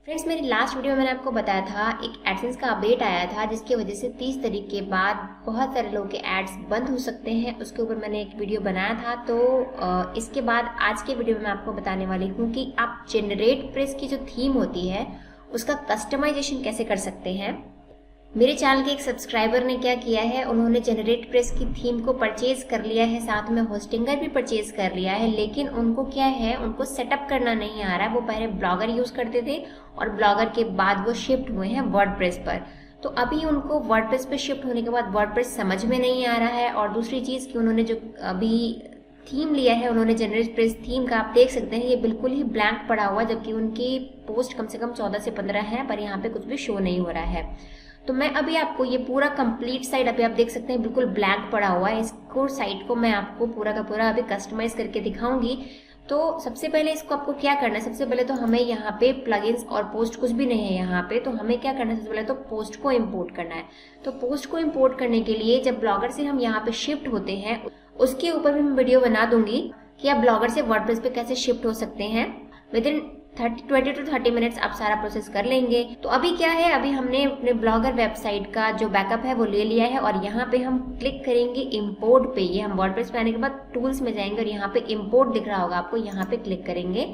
Friends, मेरी last video में मैंने आपको बताया था एक एडसेंस का अपडेट आया था जिसकी वजह से 30 तारीख के बाद बहुत सारे लोगों के एड्स बंद हो सकते हैं। उसके ऊपर मैंने एक वीडियो बनाया था। तो इसके बाद आज के वीडियो में मैं आपको बताने वाली हूँ कि आप जेनरेट प्रेस की जो थीम होती है उसका कस्टमाइजेशन कैसे कर सकते हैं। मेरे चैनल के एक सब्सक्राइबर ने क्या किया है, उन्होंने जेनरेट प्रेस की थीम को परचेज कर लिया है, साथ में होस्टिंगर भी परचेज कर लिया है, लेकिन उनको क्या है, उनको सेटअप करना नहीं आ रहा है। वो पहले ब्लॉगर यूज करते थे और ब्लॉगर के बाद वो शिफ्ट हुए हैं वर्डप्रेस पर। तो अभी उनको वर्डप्रेस पे शिफ्ट होने के बाद वर्डप्रेस समझ में नहीं आ रहा है। और दूसरी चीज कि उन्होंने जो अभी थीम लिया है, उन्होंने जेनरेट प्रेस थीम का, आप देख सकते हैं ये बिल्कुल ही ब्लैंक पड़ा हुआ, जबकि उनकी पोस्ट कम से कम 14 से 15 है, पर यहाँ पे कुछ भी शो नहीं हो रहा है। तो मैं अभी आपको ये पूरा कंप्लीट साइट अभी आप देख सकते हैं बिल्कुल ब्लैंक पड़ा हुआ है। इसको साइट को मैं आपको पूरा का पूरा अभी कस्टमाइज करके दिखाऊंगी। तो सबसे पहले इसको आपको क्या करना है, सबसे पहले तो हमें यहाँ पे प्लगइन्स और पोस्ट कुछ भी नहीं है यहाँ पे। तो हमें क्या करना है, सबसे पहले तो पोस्ट को इम्पोर्ट करना है। तो पोस्ट को इम्पोर्ट करने के लिए जब ब्लॉगर से हम यहाँ पे शिफ्ट होते हैं, उसके ऊपर भी मैं वीडियो बना दूंगी कि आप ब्लॉगर से वर्डप्रेस पे कैसे शिफ्ट हो सकते हैं। विद इन 20 to 30 मिनट्स आप सारा प्रोसेस कर लेंगे। तो अभी क्या है, अभी हमने अपने ब्लॉगर वेबसाइट का जो बैकअप है वो ले लिया है और यहाँ पे हम क्लिक करेंगे इंपोर्ट पे। ये हम वर्डप्रेस पे आने के बाद टूल्स में जाएंगे और यहाँ पे इंपोर्ट दिख रहा होगा आपको, यहाँ पे क्लिक करेंगे।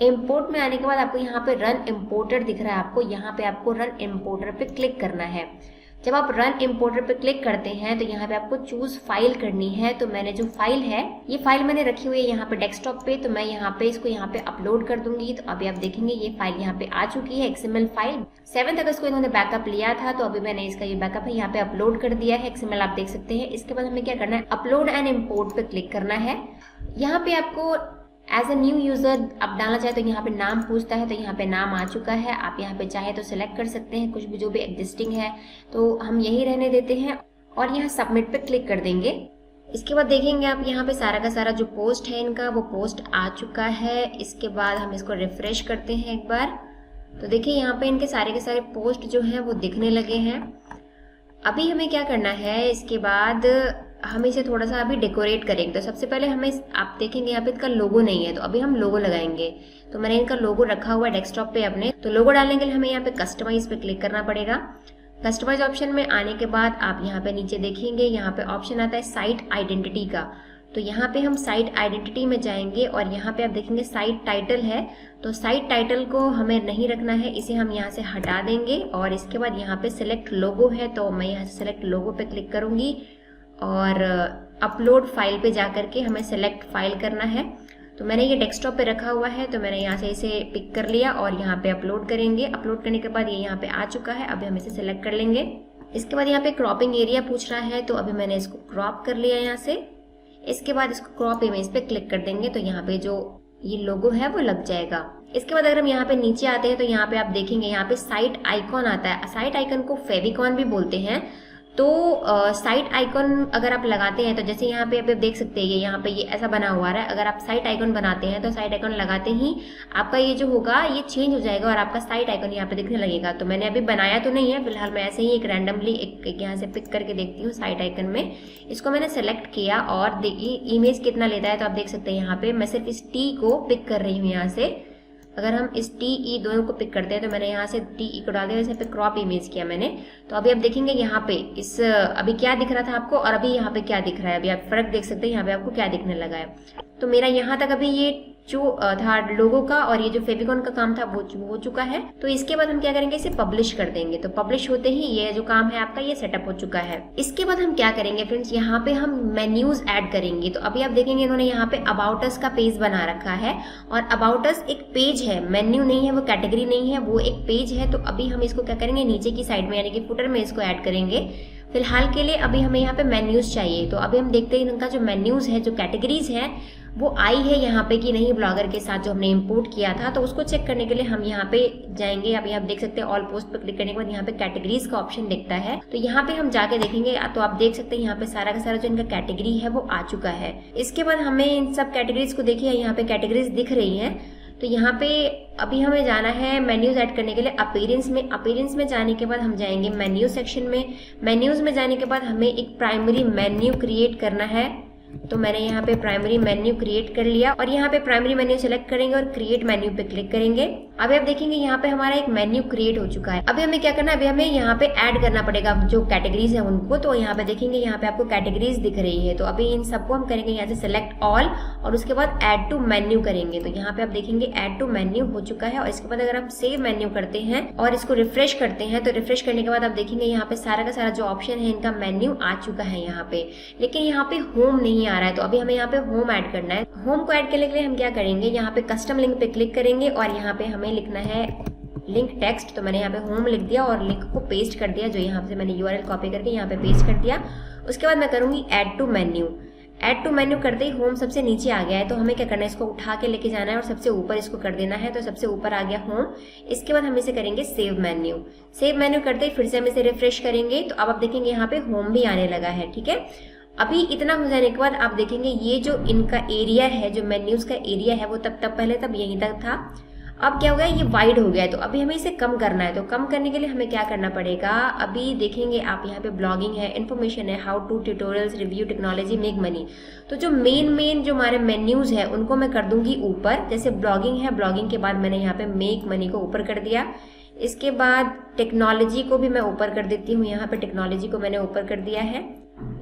इंपोर्ट में आने के बाद आपको यहाँ पे रन इम्पोर्टर दिख रहा है, आपको यहाँ पे आपको रन इम्पोर्टर पे क्लिक करना है। जब आप रन इम्पोर्टर पे क्लिक करते हैं तो यहाँ पे आपको चूज फाइल करनी है। तो मैंने जो फाइल है, ये फाइल मैंने रखी हुई है यहाँ पे डेस्कटॉप पे, तो मैं यहाँ पे इसको यहाँ पे अपलोड कर दूंगी। तो अभी आप देखेंगे ये फाइल यहाँ पे आ चुकी है, XML फाइल। 7 अगस्त को इन्होंने बैकअप लिया था, तो अभी मैंने इसका ये बैकअप है यहाँ पे अपलोड कर दिया है, XML आप देख सकते हैं। इसके बाद हमें क्या करना है, अपलोड एंड इम्पोर्ट पे क्लिक करना है। यहाँ पे आपको एज अ न्यू यूजर आप डालना चाहे तो यहाँ पे नाम पूछता है, तो यहाँ पे नाम आ चुका है। आप यहाँ पे चाहे तो सिलेक्ट कर सकते हैं कुछ भी जो भी एग्जिस्टिंग है, तो हम यही रहने देते हैं और यहाँ सबमिट पे क्लिक कर देंगे। इसके बाद देखेंगे आप यहाँ पे सारा का सारा जो पोस्ट है इनका, वो पोस्ट आ चुका है। इसके बाद हम इसको रिफ्रेश करते हैं एक बार, तो देखिए यहाँ पे इनके सारे के सारे पोस्ट जो हैं वो दिखने लगे हैं। अभी हमें क्या करना है, इसके बाद हम इसे थोड़ा सा अभी डेकोरेट करेंगे। तो सबसे पहले हमें, आप देखेंगे यहाँ पे इसका लोगो नहीं है, तो अभी हम लोगो लगाएंगे। तो मैंने इनका लोगो रखा हुआ है डेस्कटॉप पे अपने। तो लोगो डालने के लिए हमें यहाँ पे कस्टमाइज पे क्लिक करना पड़ेगा। कस्टमाइज ऑप्शन में आने के बाद आप यहाँ पे नीचे देखेंगे, यहाँ पे ऑप्शन आता है साइट आइडेंटिटी का। तो यहाँ पे हम साइट आइडेंटिटी में जाएंगे और यहाँ पे आप देखेंगे साइट टाइटल है। तो साइट टाइटल को हमें नहीं रखना है, इसे हम यहाँ से हटा देंगे। और इसके बाद यहाँ पे सिलेक्ट लोगो है, तो मैं यहाँ से सिलेक्ट लोगो पे क्लिक करूंगी और अपलोड फाइल पे जाकर के हमें सेलेक्ट फाइल करना है। तो मैंने ये डेस्कटॉप पे रखा हुआ है, तो मैंने यहाँ से इसे पिक कर लिया और यहाँ पे अपलोड करेंगे। अपलोड करने के बाद ये यहाँ पे आ चुका है, अभी हम इसे सेलेक्ट कर लेंगे। इसके बाद यहाँ पे क्रॉपिंग एरिया पूछ रहा है, तो अभी मैंने इसको क्रॉप कर लिया यहाँ से। इसके बाद इसको क्रॉप इमेज पे क्लिक कर देंगे, तो यहाँ पे जो ये लोगो है वो लग जाएगा। इसके बाद अगर हम यहाँ पे नीचे आते हैं तो यहाँ पे आप देखेंगे यहाँ पे साइट आइकॉन आता है। साइट आइकॉन को फेविकॉन भी बोलते हैं। तो साइट आइकॉन अगर आप लगाते हैं, तो जैसे यहाँ पे आप देख सकते हैं, ये यहाँ पे ये ऐसा बना हुआ है। अगर आप साइट आइकॉन बनाते हैं तो साइट आइकॉन लगाते ही आपका ये जो होगा ये चेंज हो जाएगा और आपका साइट आइकॉन यहाँ पे दिखने लगेगा। तो मैंने अभी बनाया तो नहीं है, फिलहाल मैं ऐसे ही एक रैंडमली एक यहाँ से पिक करके देखती हूँ साइट आइकन में। इसको मैंने सेलेक्ट किया और देखिए इमेज कितना लेता है, तो आप देख सकते हैं यहाँ पे मैं सिर्फ इस टी को पिक कर रही हूँ यहाँ से। अगर हम इस टी ई दोनों को पिक करते हैं तो मैंने यहाँ से टी ई को डाल दिया, यहाँ पे क्रॉप इमेज किया मैंने। तो अभी आप देखेंगे यहाँ पे इस अभी क्या दिख रहा था आपको और अभी यहाँ पे क्या दिख रहा है, अभी आप फर्क देख सकते हैं, यहाँ पे आपको क्या दिखने लगा है। तो मेरा यहाँ तक अभी ये जो था लोगो का और ये जो फेविकॉन का काम था वो हो चुका है। तो इसके बाद हम क्या करेंगे, इसे पब्लिश कर देंगे। तो पब्लिश होते ही ये जो काम है आपका ये सेटअप हो चुका है। इसके बाद हम क्या करेंगे फ्रेंड्स, यहाँ पे हम मेन्यूज ऐड करेंगे। तो अभी आप देखेंगे इन्होंने यहाँ पे अबाउट अस का पेज बना रखा है और अबाउट अस एक पेज है, मेन्यू नहीं है, वो कैटेगरी नहीं है, वो एक पेज है। तो अभी हम इसको क्या करेंगे, नीचे की साइड में यानी कि फुटर में इसको ऐड करेंगे। फिलहाल के लिए अभी हमें यहाँ पे मेन्यूज चाहिए। तो अभी हम देखते हैं इनका जो मेन्यूज है, जो कैटेगरीज है वो आई है यहाँ पे कि नहीं ब्लॉगर के साथ जो हमने इंपोर्ट किया था। तो उसको चेक करने के लिए हम यहाँ पे जाएंगे। अभी आप देख सकते हैं ऑल पोस्ट पे क्लिक करने के बाद यहाँ पे कैटेगरीज का ऑप्शन दिखता है, तो यहाँ पे हम जाके देखेंगे। तो आप देख सकते हैं यहाँ पे सारा का सारा जो इनका कैटेगरी है वो आ चुका है। इसके बाद हमें इन सब कैटेगरीज को देखिए, यहाँ पे कैटेगरीज दिख रही है। तो यहाँ पे अभी हमें जाना है मेन्यूज ऐड करने के लिए अपीयरेंस में। अपीयरेंस में जाने के बाद हम जाएंगे मेन्यू सेक्शन में। मेन्यूज में जाने के बाद हमें एक प्राइमरी मेन्यू क्रिएट करना है। तो मैंने यहाँ पे प्राइमरी मेन्यू क्रिएट कर लिया और यहाँ पे प्राइमरी मेन्यू सेलेक्ट करेंगे और क्रिएट मेन्यू पे क्लिक करेंगे। अभी आप देखेंगे यहाँ पे हमारा एक मेन्यू क्रिएट हो चुका है। अभी हमें क्या करना है, अभी हमें यहाँ पे ऐड करना पड़ेगा जो कैटेगरीज है उनको। तो यहाँ पे देखेंगे यहाँ पे आपको कैटेगरीज दिख रही है, तो अभी इन सबको हम करेंगे यहाँ से सिलेक्ट ऑल और उसके बाद ऐड टू मेन्यू करेंगे। तो यहाँ पे आप देखेंगे ऐड टू मेन्यू हो चुका है और इसके बाद अगर हम सेव मेन्यू करते हैं और इसको रिफ्रेश करते हैं तो रिफ्रेश करने के बाद आप देखेंगे यहाँ पे सारा का सारा जो ऑप्शन है इनका मेन्यू आ चुका है यहाँ पे, लेकिन यहाँ पे होम नहीं आ रहा है। तो अभी हमें यहाँ पे होम ऐड करना है। होम को ऐड करने के लिए हम क्या करेंगे, यहाँ पे कस्टम लिंक पे क्लिक करेंगे और यहाँ पे हमें लिखना है लिंक टेक्स्ट। तो मैंने यहाँ पे होम लिख दिया और लिंक को पेस्ट कर दिया, जो यहाँ से मैंने यूआरएल कॉपी करके यहाँ पे पेस्ट कर दिया। उसके बाद मैं करूंगी add to menu. Add to menu करते ही होम सबसे नीचे आ गया है, तो हमें क्या करना है, इसको उठा के लेके जाना है और सबसे ऊपर इसको कर देना है। तो सबसे ऊपर आ गया होम। इसके बाद हम इसे करेंगे सेव मेन्यू। सेव मेन्यू करते ही फिर से हम इसे रिफ्रेश करेंगे तो अब आप देखेंगे यहाँ पे होम भी आने लगा है। ठीक है, अभी इतना हो जाने के बाद आप देखेंगे ये जो इनका एरिया है, जो मेन्यूज का एरिया है वो तब पहले यहीं तक था, अब क्या हो गया, ये वाइड हो गया है। तो अभी हमें इसे कम करना है। तो कम करने के लिए हमें क्या करना पड़ेगा, अभी देखेंगे आप यहाँ पे ब्लॉगिंग है, इन्फॉर्मेशन है, how to, tutorials, review, technology, make money. तो जो मेन जो हमारे मेन्यूज है उनको मैं कर दूंगी ऊपर। जैसे ब्लॉगिंग है, ब्लॉगिंग के बाद मैंने यहाँ पे मेक मनी को ऊपर कर दिया। इसके बाद टेक्नोलॉजी को भी मैं ऊपर कर देती हूँ, यहाँ पे टेक्नोलॉजी को मैंने ऊपर कर दिया है।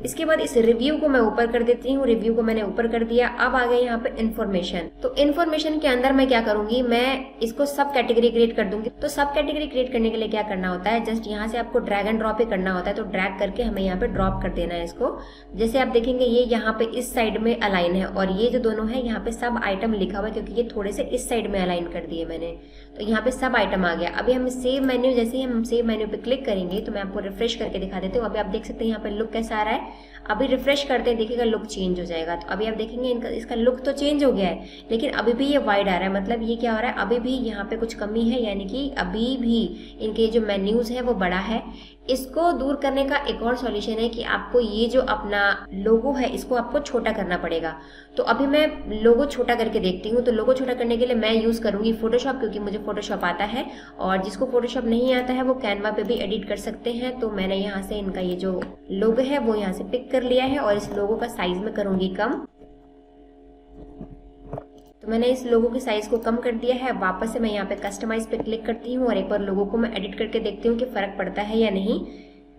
इसके बाद इस रिव्यू को मैं ऊपर कर देती हूँ, रिव्यू को मैंने ऊपर कर दिया। अब आ गए यहाँ पे इन्फॉर्मेशन। तो इन्फॉर्मेशन के अंदर मैं क्या करूंगी, मैं इसको सब कैटेगरी क्रिएट कर दूंगी। तो सब कैटेगरी क्रिएट करने के लिए क्या करना होता है, जस्ट यहाँ से आपको ड्रैग एंड ड्रॉप ही करना होता है। तो ड्रैग करके हमें यहाँ पे ड्रॉप कर देना है इसको। जैसे आप देखेंगे ये यहाँ पे इस साइड में अलाइन है और ये जो दोनों है यहाँ पे सब आइटम लिखा हुआ है, क्योंकि ये थोड़े से इस साइड में अलाइन कर दिए मैंने। तो यहाँ पे सब आइटम आ गया। अभी हम सेव मेन्यू, जैसे ही हम सेव मेन्यू पे क्लिक करेंगे तो मैं आपको रिफ्रेश करके दिखा देती हूँ। अभी आप देख सकते हैं यहाँ पे लुक कैसा आ रहा है। अभी रिफ्रेश करते हैं, देखिएगा लुक चेंज हो जाएगा। तो अभी आप देखेंगे इसका लुक तो चेंज हो गया है, लेकिन अभी भी ये वाइड आ रहा है। मतलब ये क्या हो रहा है, अभी भी यहाँ पे कुछ कमी है, यानी कि अभी भी इनके जो मेन्यूज है वो बड़ा है। इसको दूर करने का एक और सॉल्यूशन है कि आपको ये जो अपना लोगो है इसको आपको छोटा करना पड़ेगा। तो अभी मैं लोगो छोटा करके देखती हूँ। तो लोगो छोटा करने के लिए मैं यूज करूंगी फोटोशॉप, क्योंकि मुझे फोटोशॉप आता है। और जिसको फोटोशॉप नहीं आता है वो कैनवा पे भी एडिट कर सकते हैं। तो मैंने यहाँ से इनका ये जो लोगो है वो यहाँ से पिक कर लिया है और इस लोगो का साइज में करूंगी कम। तो मैंने इस लोगो के साइज को कम कर दिया है। वापस से मैं यहाँ पे कस्टमाइज पे क्लिक करती हूँ और एक बार लोगो को मैं एडिट करके देखती हूँ कि फर्क पड़ता है या नहीं।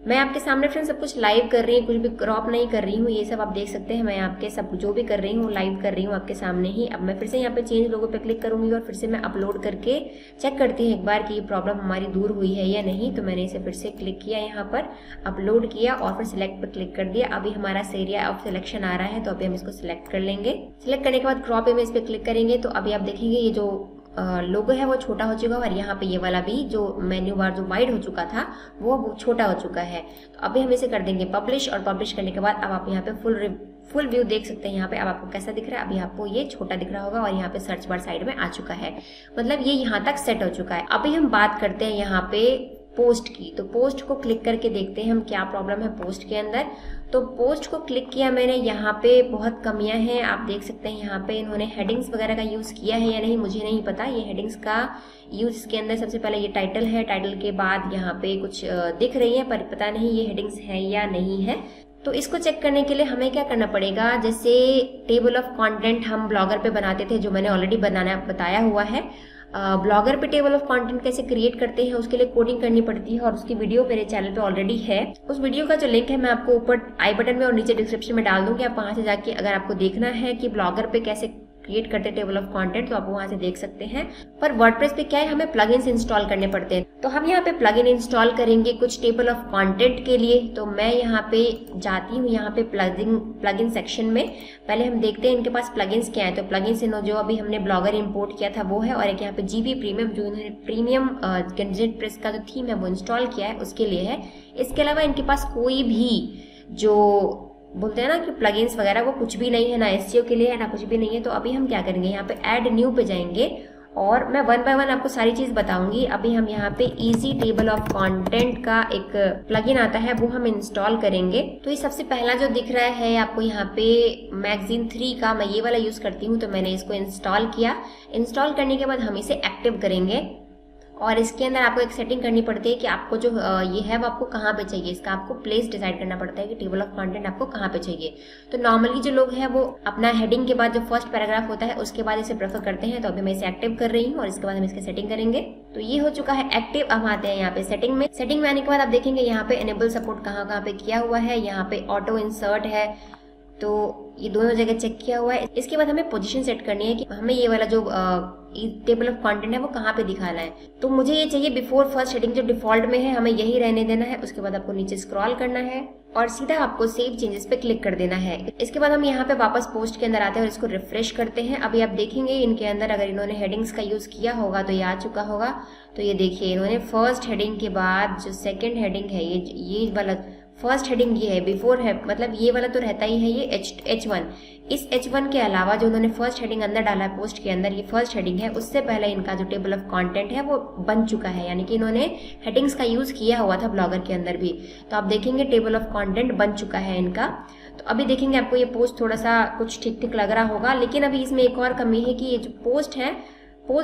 मैं आपके सामने फ्रेंड्स सब कुछ लाइव कर रही हूँ, कुछ भी क्रॉप नहीं कर रही हूँ। ये सब आप देख सकते हैं, मैं आपके सब जो भी कर रही हूँ लाइव कर रही हूँ आपके सामने ही। अब मैं फिर से यहाँ पे चेंज लोगो पे क्लिक करूंगी और फिर से मैं अपलोड करके चेक करती हूँ एक बार कि ये प्रॉब्लम हमारी दूर हुई है या नहीं। तो मैंने इसे फिर से क्लिक किया, यहाँ पर अपलोड किया और फिर सिलेक्ट पर क्लिक कर दिया। अभी हमारा एरिया ऑफ सिलेक्शन आ रहा है, तो अभी हम इसको सिलेक्ट कर लेंगे। सिलेक्ट करने के बाद क्रॉप इमेज पे क्लिक करेंगे तो अभी आप देखेंगे ये जो लोगो है वो छोटा हो चुका है और यहाँ पे ये वाला भी जो मेन्यू बार जो वाइड हो चुका था वो छोटा हो चुका है। तो अभी हम इसे कर देंगे पब्लिश और पब्लिश करने के बाद अब आप यहाँ पे फुल व्यू देख सकते हैं। यहाँ पे अब आपको कैसा दिख रहा है, अभी आपको ये छोटा दिख रहा होगा और यहाँ पे सर्च बार साइड में आ चुका है। मतलब ये यहाँ तक सेट हो चुका है। अभी हम बात करते हैं यहाँ पे पोस्ट की। तो पोस्ट को क्लिक करके देखते हैं हम क्या प्रॉब्लम है पोस्ट के अंदर। तो पोस्ट को क्लिक किया मैंने, यहाँ पे बहुत कमियां हैं। आप देख सकते हैं यहाँ पे इन्होंने हेडिंग्स वगैरह का यूज किया है या नहीं मुझे नहीं पता। ये हेडिंग्स का यूज इसके अंदर सबसे पहले ये टाइटल है, टाइटल के बाद यहाँ पे कुछ दिख रही है पर पता नहीं ये हेडिंग्स है या नहीं है। तो इसको चेक करने के लिए हमें क्या करना पड़ेगा, जैसे टेबल ऑफ कंटेंट हम ब्लॉगर पे बनाते थे, जो मैंने ऑलरेडी बताया हुआ है। ब्लॉगर पे टेबल ऑफ कंटेंट कैसे क्रिएट करते हैं उसके लिए कोडिंग करनी पड़ती है और उसकी वीडियो मेरे चैनल पे ऑलरेडी है। उस वीडियो का जो लिंक है मैं आपको ऊपर आई बटन में और नीचे डिस्क्रिप्शन में डाल दूंगी। आप वहां से जाके अगर आपको देखना है कि ब्लॉगर पे कैसे क्रिएट करते हैं टेबल ऑफ कंटेंट तो आप वहां से देख सकते हैं। पर वर्डप्रेस पे क्या है, हमें प्लगइन्स इंस्टॉल करने पड़ते हैं। तो हम यहाँ पे प्लगइन इंस्टॉल करेंगे कुछ टेबल ऑफ कंटेंट के लिए। तो मैं यहाँ पे जाती हूँ, यहाँ पे प्लगइन सेक्शन में पहले हम देखते हैं इनके पास प्लगइन्स क्या है। तो प्लगइन्स जो अभी हमने ब्लॉगर इंपोर्ट किया था वो है, और एक यहाँ पे जीबी प्रीमियम जो इन्होंने प्रीमियम कंजेंट प्रेस का जो थीम है वो इंस्टॉल किया है उसके लिए है। इसके अलावा इनके पास कोई भी जो बोलते हैं ना कि प्लगइन्स वगैरह वो कुछ भी नहीं है, ना एसईओ के लिए है ना कुछ भी नहीं है। तो अभी हम क्या करेंगे, यहाँ पे ऐड न्यू पे जाएंगे और मैं वन बाय वन आपको सारी चीज बताऊंगी। अभी हम यहाँ पे इजी टेबल ऑफ कंटेंट का एक प्लगइन आता है वो हम इंस्टॉल करेंगे। तो ये सबसे पहला जो दिख रहा है आपको यहाँ पे मैगजीन 3 का, मैं ये वाला यूज करती हूँ तो मैंने इसको इंस्टॉल किया। इंस्टॉल करने के बाद हम इसे एक्टिव करेंगे और इसके अंदर आपको एक सेटिंग करनी पड़ती है कि आपको जो ये है वो आपको कहाँ पे चाहिए। इसका आपको प्लेस डिसाइड करना पड़ता है कि टेबल ऑफ कंटेंट आपको कहाँ पे चाहिए। तो नॉर्मली जो लोग हैं वो अपना हेडिंग के बाद जो फर्स्ट पैराग्राफ होता है उसके बाद इसे प्रेफर करते हैं। तो अभी मैं इसे एक्टिव कर रही हूँ और इसके बाद हम इसकी सेटिंग करेंगे। तो ये हो चुका है एक्टिव। अब आते हैं यहाँ पे सेटिंग में। सेटिंग में आने के बाद आप देखेंगे यहाँ पे एनेबल सपोर्ट कहाँ पे किया हुआ है, यहाँ पे ऑटो इंसर्ट है, तो ये दोनों जगह चेक किया हुआ है। इसके बाद हमें पोजीशन सेट करनी है कि हमें ये वाला जो टेबल ऑफ कंटेंट है वो कहाँ पे दिखाना है। तो मुझे ये चाहिए बिफोर फर्स्ट हेडिंग जो डिफॉल्ट में है, हमें यही रहने देना है। उसके बाद आपको नीचे स्क्रॉल करना है और सीधा आपको सेव चेंजेस पे क्लिक कर देना है। इसके बाद हम यहाँ पे वापस पोस्ट के अंदर आते हैं और इसको रिफ्रेश करते हैं। अभी आप देखेंगे इनके अंदर अगर इन्होंने हेडिंग्स का यूज किया होगा तो ये आ चुका होगा। तो ये देखिए इन्होंने फर्स्ट हेडिंग के बाद जो सेकेंड हेडिंग है ये वाला फर्स्ट हेडिंग ये है, बिफोर है मतलब ये वाला तो रहता ही है ये H1। इस H1 के अलावा जो उन्होंने फर्स्ट हेडिंग अंदर डाला है पोस्ट के अंदर, ये फर्स्ट हेडिंग है, उससे पहले इनका जो टेबल ऑफ कंटेंट है वो बन चुका है, यानी कि इन्होंने हेडिंग्स का यूज किया हुआ था ब्लॉगर के अंदर भी। तो आप देखेंगे टेबल ऑफ कंटेंट बन चुका है इनका। तो अभी देखेंगे आपको ये पोस्ट थोड़ा सा कुछ ठीक ठीक लग रहा होगा, लेकिन अभी इसमें एक और कमी है कि ये जो पोस्ट है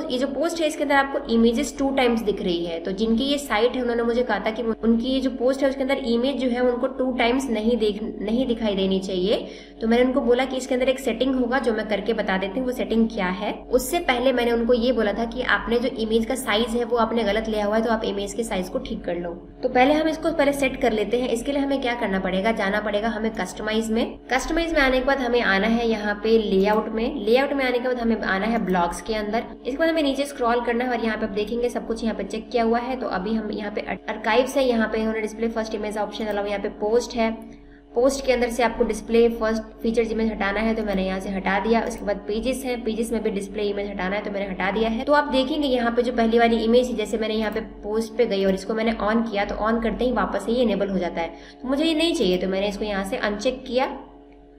ये जो पोस्ट है इसके अंदर आपको इमेजेस 2 टाइम्स दिख रही है। तो जिनकी ये साइट है उन्होंने मुझे कहा था कि उनकी ये जो पोस्ट है उसके अंदर इमेज जो है उनको 2 टाइम्स नहीं दिखाई देनी चाहिए। तो मैंने उनको बोला कि इसके अंदर एक सेटिंग होगा जो मैं करके बता देती हूँ, वो सेटिंग क्या है। उससे पहले मैंने उनको ये बोला था कि आपने जो इमेज का साइज है वो आपने गलत लिया हुआ है, तो आप इमेज के साइज को ठीक कर लो। तो पहले हम इसको पहले सेट कर लेते हैं। इसके लिए हमें क्या करना पड़ेगा, जाना पड़ेगा हमें कस्टमाइज में। कस्टमाइज में आने के बाद हमें आना है यहाँ पे लेआउट में। लेआउट में आने के बाद हमें आना है ब्लॉग्स के अंदर। इसके बाद हमें नीचे स्क्रॉल करना है और यहाँ पे आप देखेंगे सब कुछ यहाँ पे चेक किया हुआ है। तो अभी हम यहाँ पे आर्काइव्स है, यहाँ पे इन्होंने डिस्प्ले फर्स्ट इमेज ऑप्शन डाला हुआ, यहाँ पे पोस्ट है। पोस्ट के अंदर से आपको डिस्प्ले फर्स्ट फीचर्स इमेज हटाना है, तो मैंने यहाँ से हटा दिया। उसके बाद पेजेस है, पेजेस में भी डिस्प्ले इमेज हटाना है, तो मैंने हटा दिया है। तो आप देखेंगे यहाँ पे जो पहली वाली इमेज है, जैसे मैंने यहाँ पे पोस्ट पे गई और इसको मैंने ऑन किया, तो ऑन करते ही वापस से ये इनेबल हो जाता है। तो मुझे ये नहीं चाहिए, तो मैंने इसको यहाँ से अनचेक किया।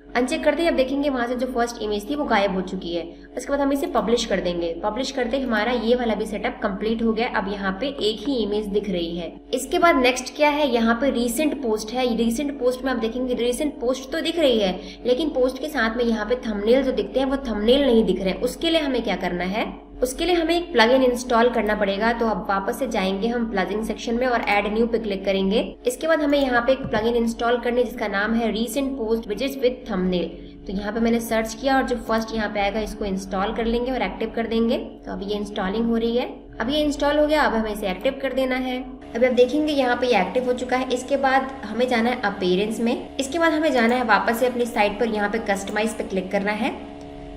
अनचेक करते ही आप देखेंगे वहां से जो फर्स्ट इमेज थी वो गायब हो चुकी है। उसके बाद हम इसे पब्लिश कर देंगे। पब्लिश करते ही हमारा ये वाला भी सेटअप कंप्लीट हो गया। अब यहाँ पे एक ही इमेज दिख रही है। इसके बाद नेक्स्ट क्या है, यहाँ पे रीसेंट पोस्ट है। रीसेंट पोस्ट में आप देखेंगे रीसेंट पोस्ट तो दिख रही है, लेकिन पोस्ट के साथ में यहाँ पे थंबनेल जो दिखते हैं वो थंबनेल नहीं दिख रहे हैं। उसके लिए हमें क्या करना है, उसके लिए हमें एक प्लगइन इंस्टॉल करना पड़ेगा। तो अब वापस से जाएंगे हम प्लगइन सेक्शन में और ऐड न्यू पे क्लिक करेंगे। इसके बाद हमें यहाँ पे एक प्लगइन इंस्टॉल करनी है जिसका नाम है recent post widgets with thumbnail. तो यहाँ पे मैंने सर्च किया और जो फर्स्ट यहाँ पे आएगा इसको इंस्टॉल कर लेंगे और एक्टिव कर देंगे। तो अभी ये इंस्टॉलिंग हो रही है। अब ये इंस्टॉल हो गया, अब हमें इसे एक्टिव कर देना है। अभी आप देखेंगे यहाँ पे ये एक्टिव हो चुका है। इसके बाद हमें जाना है अपीयरेंस में। इसके बाद हमें जाना है वापस से अपनी साइट पर, यहाँ पे कस्टमाइज पे क्लिक करना है।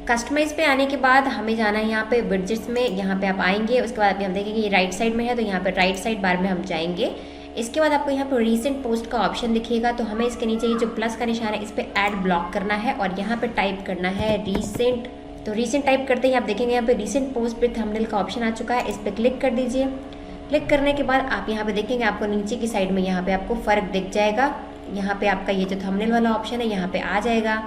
कस्टमाइज पे आने के बाद हमें जाना है यहाँ पे विजेट्स में। यहाँ पे आप आएंगे, उसके बाद अभी हम देखेंगे ये राइट साइड में है, तो यहाँ पे राइट साइड बार में हम जाएंगे। इसके बाद आपको यहाँ पर रीसेंट पोस्ट का ऑप्शन दिखेगा। तो हमें इसके नीचे ये जो प्लस का निशान है इस पर ऐड ब्लॉक करना है और यहाँ पे टाइप करना है रीसेंट। तो रीसेंट टाइप करते ही आप देखेंगे यहाँ पे रीसेंट पोस्ट पे थंबनेल का ऑप्शन आ चुका है। इस पर क्लिक कर दीजिए। क्लिक करने के बाद आप यहाँ पे देखेंगे आपको नीचे की साइड में यहाँ पे आपको फर्क दिख जाएगा। यहाँ पे आपका ये जो थंबनेल वाला ऑप्शन है यहाँ पे आ जाएगा।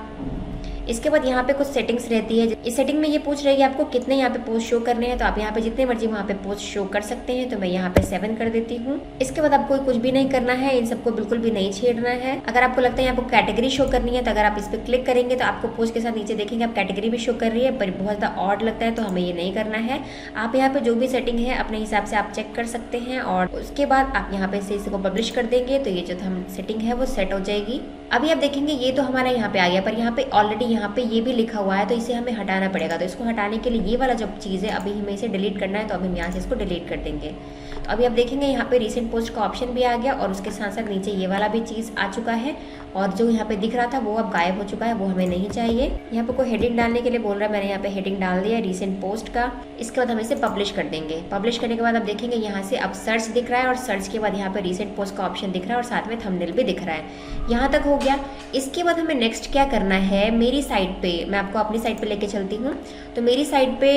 इसके बाद यहाँ पे कुछ सेटिंग्स रहती है। इस सेटिंग में ये पूछ रही है कि आपको कितने यहाँ पे पोस्ट शो करने हैं। तो आप यहाँ पे जितने मर्जी वहाँ पे पोस्ट शो कर सकते हैं। तो मैं यहाँ पे 7 कर देती हूँ। इसके बाद आपको कुछ भी नहीं करना है, इन सबको बिल्कुल भी नहीं छेड़ना है। अगर आपको लगता है आपको कैटेगरी शो करनी है, तो अगर आप इस पर क्लिक करेंगे तो आपको पोस्ट के साथ नीचे देखेंगे आप कैटेगरी भी शो कर रही है, पर बहुत ज़्यादा ऑड लगता है, तो हमें ये नहीं करना है। आप यहाँ पे जो भी सेटिंग है अपने हिसाब से आप चेक कर सकते हैं और उसके बाद आप यहाँ पे से इसको पब्लिश कर देंगे। तो ये जो सेटिंग है वो सेट हो जाएगी। अभी आप देखेंगे ये तो हमारा यहाँ पे आ गया, पर यहाँ पे ऑलरेडी यहाँ पे ये भी लिखा हुआ है, तो इसे हमें हटाना पड़ेगा। तो इसको हटाने के लिए ये वाला जो चीज़ है अभी हमें इसे डिलीट करना है। तो अभी हम यहाँ से इसको डिलीट कर देंगे। तो अभी आप देखेंगे यहाँ पे रीसेंट पोस्ट का ऑप्शन भी आ गया और उसके साथ साथ नीचे ये वाला भी चीज़ आ चुका है और जो यहाँ पे दिख रहा था वो अब गायब हो चुका है, वो हमें नहीं चाहिए। यहाँ पे कोई हेडिंग डालने के लिए बोल रहा है, मैंने यहाँ पे हेडिंग डाल दिया रीसेंट पोस्ट का। इसके बाद हम इसे पब्लिश कर देंगे। पब्लिश करने के बाद आप देखेंगे यहाँ से अब सर्च दिख रहा है और सर्च के बाद यहाँ पे रीसेंट पोस्ट का ऑप्शन दिख रहा है और साथ में थंबनेल भी दिख रहा है। यहाँ तक हो गया। इसके बाद हमें नेक्स्ट क्या करना है, मेरी साइट पे मैं आपको अपनी साइट पे लेके चलती हूँ। तो मेरी साइट पे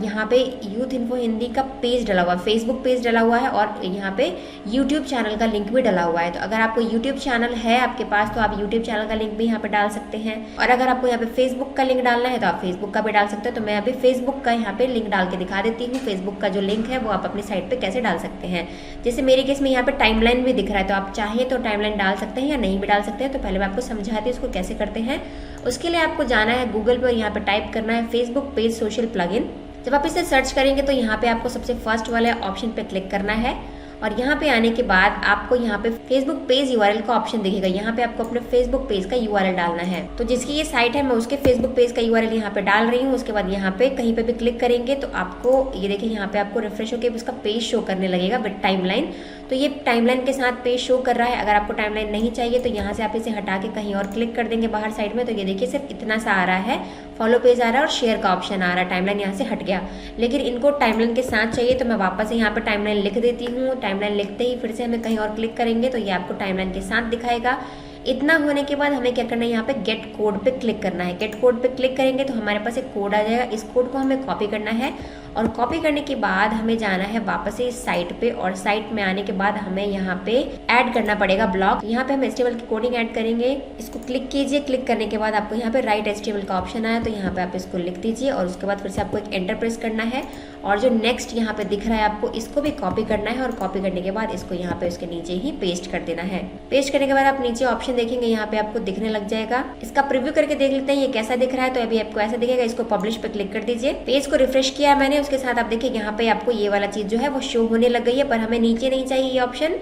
यहाँ पे यूथ इन्फो हिंदी का पेज डला हुआ है, फेसबुक पेज डला हुआ है और यहाँ पे यूट्यूब चैनल का लिंक भी डला हुआ है। तो अगर आपको यूट्यूब चैनल है आपके पास तो आप यूट्यूब चैनल का लिंक भी यहाँ पे डाल सकते हैं और अगर आपको यहाँ पे फेसबुक का लिंक डालना है तो आप फेसबुक का भी डाल सकते हैं। तो मैं अभी फेसबुक का यहाँ पे लिंक डाल के दिखा देती हूँ। फेसबुक का जो लिंक है वो आप अपनी साइट पे कैसे डाल सकते हैं। जैसे मेरे केस में यहाँ पे टाइमलाइन भी दिख रहा है, तो आप चाहें तो टाइमलाइन डाल सकते हैं या नहीं भी डाल सकते हैं। तो पहले मैं आपको समझाती हूँ इसको कैसे करते हैं। उसके लिए आपको जाना है गूगल पर, यहाँ पे टाइप करना है फेसबुक पेज सोशल प्लगइन। जब आप इसे सर्च करेंगे तो यहाँ पे आपको सबसे फर्स्ट वाले ऑप्शन पे क्लिक करना है और यहाँ पे आने के बाद आपको यहाँ पे फेसबुक पेज यूआरएल का ऑप्शन दिखेगा। यहाँ पे आपको अपने फेसबुक पेज का यूआरएल डालना है। तो जिसकी ये साइट है मैं उसके फेसबुक पेज का यूआरएल यहाँ पे डाल रही हूँ। उसके बाद यहाँ पे कहीं पे भी क्लिक करेंगे तो आपको ये देखिए यहाँ पे आपको रिफ्रेश होकर उसका पेज शो करने लगेगा विद टाइमलाइन। तो ये टाइमलाइन के साथ पेज शो कर रहा है। अगर आपको टाइमलाइन नहीं चाहिए तो यहाँ से आप इसे हटा के कहीं और क्लिक कर देंगे बाहर साइड में। तो ये देखिए सिर्फ इतना सा आ रहा है, फॉलो पेज आ रहा है और शेयर का ऑप्शन आ रहा है। टाइमलाइन यहाँ से हट गया, लेकिन इनको टाइमलाइन के साथ चाहिए तो मैं वापस यहाँ पे टाइमलाइन लिख देती हूँ। टाइमलाइन लिखते ही फिर से हमें कहीं और क्लिक करेंगे तो ये आपको टाइमलाइन के साथ दिखाएगा। इतना होने के बाद हमें क्या करना है, यहाँ पे गेट कोड पे क्लिक करना है। गेट कोड पे क्लिक करेंगे तो हमारे पास एक कोड आ जाएगा। इस कोड को हमें कॉपी करना है और कॉपी करने के बाद हमें जाना है वापस से इस साइट पे और साइट में आने के बाद हमें यहाँ पे ऐड करना पड़ेगा ब्लॉक। यहाँ पे हम HTML की कोडिंग ऐड करेंगे। इसको क्लिक कीजिए। क्लिक करने के बाद आपको यहाँ पे राइट HTML का ऑप्शन आया तो यहाँ पे आप इसको लिख दीजिए और उसके बाद फिर से आपको एक एंटर प्रेस करना है और जो नेक्स्ट यहाँ पे दिख रहा है आपको इसको भी कॉपी करना है और कॉपी करने के बाद इसको यहाँ पे उसके नीचे ही पेस्ट कर देना है। पेस्ट करने के बाद आप नीचे ऑप्शन देखेंगे, यहाँ पे आपको दिखने लग जाएगा। इसका प्रीव्यू करके देख लेते हैं ये कैसा दिख रहा है। तो अभी आपको ऐसा दिखेगा। इसको पब्लिश पे क्लिक कर दीजिए। पेज को रिफ्रेश किया मैंने, उसके साथ आप देखिए यहाँ पे आपको ये वाला चीज जो है वो शो होने लग गई है, पर हमें नीचे नहीं चाहिए ये ऑप्शन,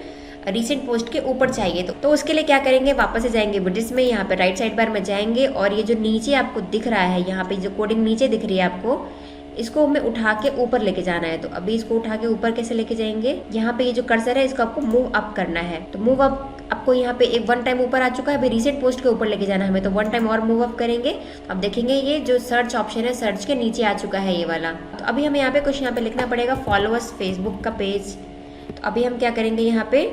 रिसेंट पोस्ट के ऊपर चाहिए। तो उसके लिए क्या करेंगे, वापस से जाएंगे विडिट्स में, यहाँ पे राइट साइड बार में जाएंगे और ये जो नीचे आपको दिख रहा है, यहाँ पे जो कोडिंग नीचे दिख रही है आपको, इसको हमें उठा के ऊपर लेके जाना है। तो अभी इसको उठा के ऊपर कैसे लेके जाएंगे, यहाँ पे ये जो कर्सर है इसको आपको मूव अप करना है। तो मूव अप आपको यहाँ पे एक वन टाइम ऊपर आ चुका है, अभी रिसेंट पोस्ट के ऊपर लेके जाना है हमें। तो वन टाइम और मूव अप करेंगे तो अब देखेंगे ये जो सर्च ऑप्शन है सर्च के नीचे आ चुका है ये वाला। तो अभी हमें यहाँ पे कुछ यहाँ पे लिखना पड़ेगा, फॉलोअर्स फेसबुक का पेज। तो अभी हम क्या करेंगे, यहाँ पे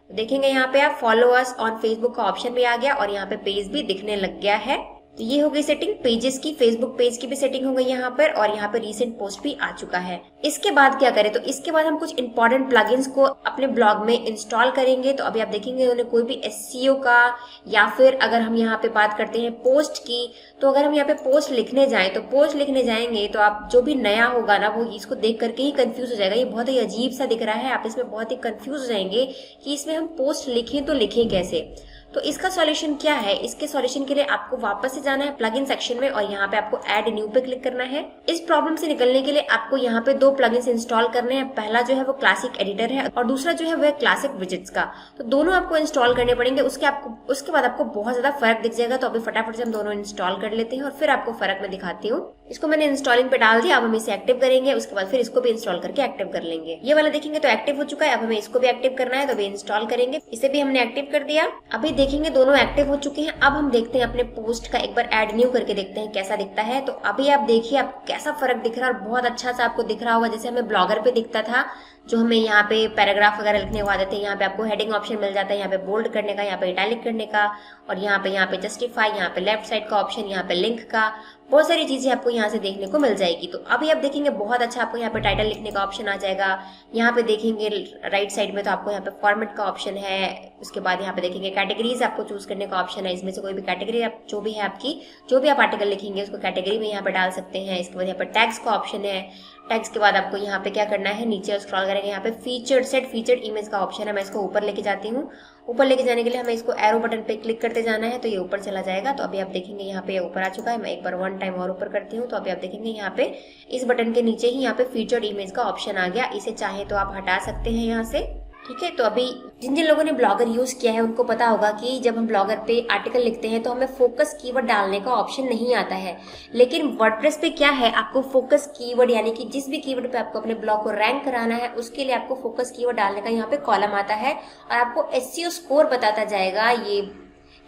देखेंगे यहाँ पे आप फॉलो अस ऑन फेसबुक का ऑप्शन भी आ गया और यहाँ पे पेज भी दिखने लग गया है। तो ये हो गई सेटिंग पेजेस की, फेसबुक पेज की भी सेटिंग हो गई यहाँ पर और यहाँ पे रीसेंट पोस्ट भी आ चुका है। इसके बाद क्या करें, तो इसके बाद हम कुछ इंपॉर्टेंट प्लगइन्स को अपने ब्लॉग में इंस्टॉल करेंगे। तो अभी आप देखेंगे उन्हें कोई भी एसईओ का या फिर अगर हम यहाँ पे बात करते हैं पोस्ट की, तो अगर हम यहाँ पे पोस्ट लिखने जाएं तो पोस्ट लिखने जाएंगे तो आप जो भी नया होगा ना वो इसको देख करके ही कंफ्यूज हो जाएगा। ये बहुत ही अजीब सा दिख रहा है, आप इसमें बहुत ही कंफ्यूज हो जाएंगे कि इसमें हम पोस्ट लिखें तो लिखें कैसे। तो इसका सॉल्यूशन क्या है, इसके सॉल्यूशन के लिए आपको वापस से जाना है प्लगइन सेक्शन में और यहाँ पे आपको ऐड न्यू पे क्लिक करना है। इस प्रॉब्लम से निकलने के लिए आपको यहाँ पे दो प्लगइन्स इंस्टॉल करने हैं। पहला जो है वो क्लासिक एडिटर है और दूसरा जो है वो है क्लासिक विजेट्स का। तो दोनों आपको इंस्टॉल करने पड़ेंगे, उसके बाद आपको बहुत ज्यादा फर्क दिख जाएगा। तो अभी फटाफट से हम दोनों इंस्टॉल कर लेते हैं और फिर आपको फर्क मैं दिखाती हूँ। इसको मैंने इंस्टॉलिंग पे डाल दिया, अब हम इसे एक्टिव करेंगे, उसके बाद फिर इसको भी इंस्टॉल करके एक्टिव कर लेंगे। ये वाला देखेंगे तो एक्टिव हो चुका है, अब हमें इसको भी एक्टिव करना है तो अभी इंस्टॉल करेंगे। इसे भी हमने एक्टिव कर दिया, अभी देखेंगे दोनों एक्टिव हो चुके हैं। अब हम देखते हैं अपने पोस्ट का एक बार ऐड न्यू करके देखते हैं कैसा दिखता है। तो अभी आप देखिए आप कैसा फर्क दिख रहा है और बहुत अच्छा सा आपको दिख रहा होगा, जैसे हमें ब्लॉगर पे दिखता था जो हमें यहाँ पे पैराग्राफ वगैरह लिखने को आते थे। यहाँ पे आपको हेडिंग ऑप्शन मिल जाता है, यहाँ पे बोल्ड करने का, यहाँ पे इटैलिक करने का और यहाँ पे जस्टिफाई, यहाँ पे लेफ्ट साइड का ऑप्शन, यहाँ पे लिंक का, बहुत सारी चीजें आपको यहाँ से देखने को मिल जाएगी। तो अभी आप देखेंगे बहुत अच्छा आपको यहाँ पे टाइटल लिखने का ऑप्शन आ जाएगा। यहाँ पे देखेंगे राइट साइड में तो आपको यहाँ पे फॉर्मेट का ऑप्शन है। उसके बाद यहाँ पे देखेंगे कैटेगरीज आपको चूज करने का ऑप्शन है, इसमें से कोई भी कैटेगरी आप जो भी है आपकी, जो भी आप आर्टिकल लिखेंगे उसको कैटेगरी में यहाँ पे डाल सकते हैं। इसके बाद यहाँ पे टैग्स का ऑप्शन है। टैग्स के बाद आपको यहाँ पे क्या करना है, नीचे स्क्रॉल करेंगे, यहाँ पे फीचर्ड इमेज का ऑप्शन है। मैं इसको ऊपर लेके जाती हूँ। ऊपर लेके जाने के लिए हमें इसको एरो बटन पे क्लिक करते जाना है तो ये ऊपर चला जाएगा। तो अभी आप देखेंगे यहाँ पे ऊपर आ चुका है। मैं एक बार वन टाइम और ऊपर करती हूँ तो अभी आप देखेंगे यहाँ पे इस बटन के नीचे ही यहाँ पे फीचर्ड इमेज का ऑप्शन आ गया। इसे चाहे तो आप हटा सकते हैं यहाँ से, ठीक है। तो अभी जिन जिन लोगों ने ब्लॉगर यूज किया है उनको पता होगा कि जब हम ब्लॉगर पे आर्टिकल लिखते हैं तो हमें फोकस कीवर्ड डालने का ऑप्शन नहीं आता है, लेकिन वर्डप्रेस पे क्या है, आपको फोकस कीवर्ड यानी कि जिस भी कीवर्ड पे आपको अपने ब्लॉग को रैंक कराना है उसके लिए आपको फोकस कीवर्ड डालने का यहाँ पे कॉलम आता है और आपको एसईओ स्कोर बताता जाएगा ये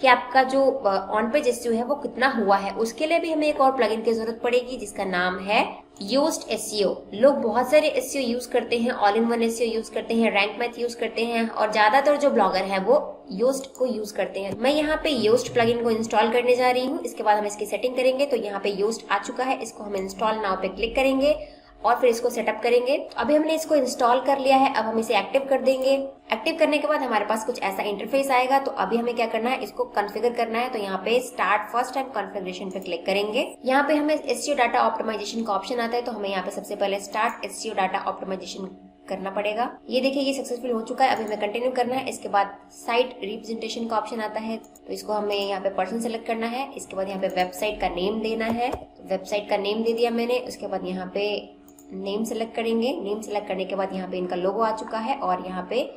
कि आपका जो ऑन पेज एसईओ है वो कितना हुआ है। उसके लिए भी हमें एक और प्लगइन की जरूरत पड़ेगी जिसका नाम है योस्ट एसईओ। लोग बहुत सारे एसईओ यूज करते हैं, all in one SEO use करते हैं, रैंक मैथ यूज करते हैं और ज्यादातर जो ब्लॉगर है वो योस्ट को यूज करते हैं। मैं यहाँ पे योस्ट प्लगइन को इंस्टॉल करने जा रही हूँ। इसके बाद हम इसकी सेटिंग करेंगे। तो यहाँ पे योस्ट आ चुका है, इसको हम इंस्टॉल नाउ पे क्लिक करेंगे और फिर इसको सेटअप करेंगे। तो अभी हमने इसको इंस्टॉल कर लिया है, अब हम इसे एक्टिव कर देंगे। एक्टिव करने के बाद हमारे पास कुछ ऐसा इंटरफेस आएगा। तो अभी हमें क्या करना है, इसको कॉन्फ़िगर करना है। तो यहाँ पे स्टार्ट फर्स्ट टाइम कॉन्फ़िगरेशन पे क्लिक करेंगे। यहाँ पे हमें एसईओ डाटा ऑप्टिमाइजेशन का ऑप्शन आता है तो हमें यहाँ पे सबसे पहले स्टार्ट एसईओ डाटा ऑप्टिमाइजेशन करना पड़ेगा। ये देखिए ये सक्सेसफुल हो चुका है। अभी हमें कंटिन्यू करना है। इसके बाद साइट रिप्रेजेंटेशन का ऑप्शन आता है, तो इसको हमें यहाँ पे पर्सन सेलेक्ट करना है। इसके बाद यहाँ पे वेबसाइट का नेम देना है, वेबसाइट का नेम दे दिया मैंने। उसके बाद यहाँ पे नेम सेलेक्ट करेंगे। नेम सेलेक्ट करने के बाद यहाँ पे इनका लोगो आ चुका है और यहाँ पे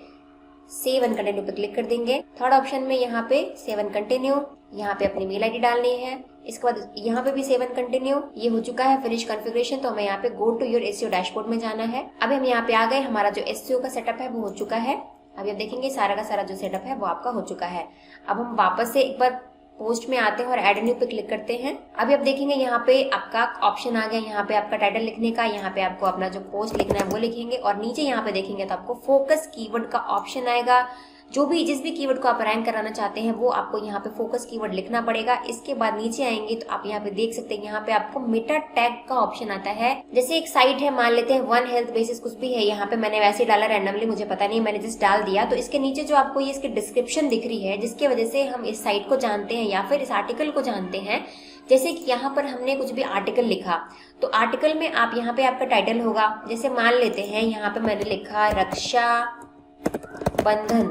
सेव एंड कंटिन्यू पे क्लिक कर देंगे। थर्ड ऑप्शन में यहाँ पे सेव एंड कंटिन्यू, यहाँ पे अपनी मेल आईडी डालनी है। इसके बाद यहाँ पे भी सेव एंड कंटिन्यू। ये हो चुका है फिनिश कॉन्फ़िगरेशन, तो हमें यहाँ पे go to your SEO dashboard में जाना है। अभी हम यहाँ पे आ गए, हमारा जो एसईओ का सेटअप है वो हो चुका है। अभी आप देखेंगे सारा का सारा जो सेटअप है वो आपका हो चुका है। अब हम वापस से एक बार पोस्ट में आते हैं और ऐड न्यू पे क्लिक करते हैं। अभी आप देखेंगे यहाँ पे आपका ऑप्शन आ गया, यहाँ पे आपका टाइटल लिखने का। यहाँ पे आपको अपना जो पोस्ट लिखना है वो लिखेंगे और नीचे यहाँ पे देखेंगे तो आपको फोकस कीवर्ड का ऑप्शन आएगा। जो भी जिस भी कीवर्ड को आप रैंक कराना चाहते हैं वो आपको यहाँ पे फोकस कीवर्ड लिखना पड़ेगा। इसके बाद नीचे आएंगे तो आप यहाँ पे देख सकते हैं, यहाँ पे आपको मेटा टैग का ऑप्शन आता है। जैसे एक साइट है, मान लेते हैं वन हेल्थ बेसिस कुछ भी है, यहाँ पे मैंने वैसे डाला रैंडमली, मुझे पता नहीं, मैंने जस्ट डाल दिया। तो इसके नीचे जो आपको ये इसकी डिस्क्रिप्शन दिख रही है, जिसकी वजह से हम इस साइट को जानते हैं या फिर इस आर्टिकल को जानते हैं। जैसे कि यहाँ पर हमने कुछ भी आर्टिकल लिखा, तो आर्टिकल में आप यहाँ पे आपका टाइटल होगा। जैसे मान लेते हैं यहाँ पे मैंने लिखा रक्षा बंधन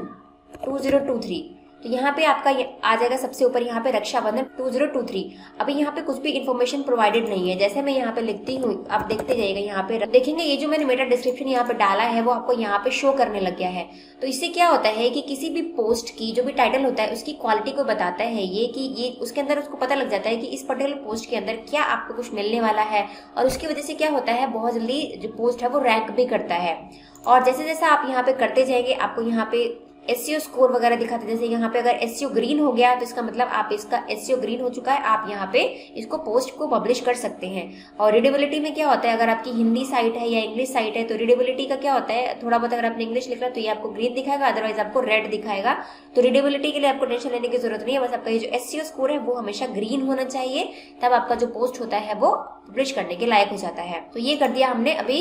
2023, तो यहाँ पे आपका आ जाएगा सबसे ऊपर यहाँ पे रक्षाबंधन 2023। अभी यहाँ पे कुछ भी इन्फॉर्मेशन प्रोवाइडेड नहीं है। जैसे मैं यहाँ पे लिखती हूँ, आप देखते जाइएगा, यहाँ पे देखेंगे ये जो मैंने मेटा डिस्क्रिप्शन यहाँ पे डाला है वो आपको यहाँ पे शो करने लग गया है। तो इससे क्या होता है कि किसी भी पोस्ट की जो भी टाइटल होता है उसकी क्वालिटी को बताता है ये, कि ये उसके अंदर उसको पता लग जाता है कि इस पर्टिकुलर पोस्ट के अंदर क्या आपको कुछ मिलने वाला है। और उसकी वजह से क्या होता है, बहुत जल्दी जो पोस्ट है वो रैंक भी करता है। और जैसे जैसे आप यहाँ पे करते जाएंगे आपको यहाँ पे एसईओ स्कोर वगैरह दिखाते हैं। जैसे यहाँ पे अगर एसईओ ग्रीन हो गया तो इसका मतलब आप इसका एसईओ ग्रीन हो चुका है, आप यहाँ पे इसको पोस्ट को पब्लिश कर सकते हैं। और रीडेबिलिटी में क्या होता है, अगर आपकी हिंदी साइट है या इंग्लिश साइट है तो रीडेबिलिटी का क्या होता है, थोड़ा बहुत अगर आपने इंग्लिश लिखा तो ये आपको ग्रीन दिखाएगा, अदरवाइज आपको रेड दिखाएगा। तो रीडेबिलिटी के लिए आपको टेंशन लेने की जरूरत नहीं है, बस आपका ये जो एसईओ स्कोर है वो हमेशा ग्रीन होना चाहिए, तब आपका जो पोस्ट होता है वो पब्लिश करने के लायक हो जाता है। तो ये कर दिया हमने। अभी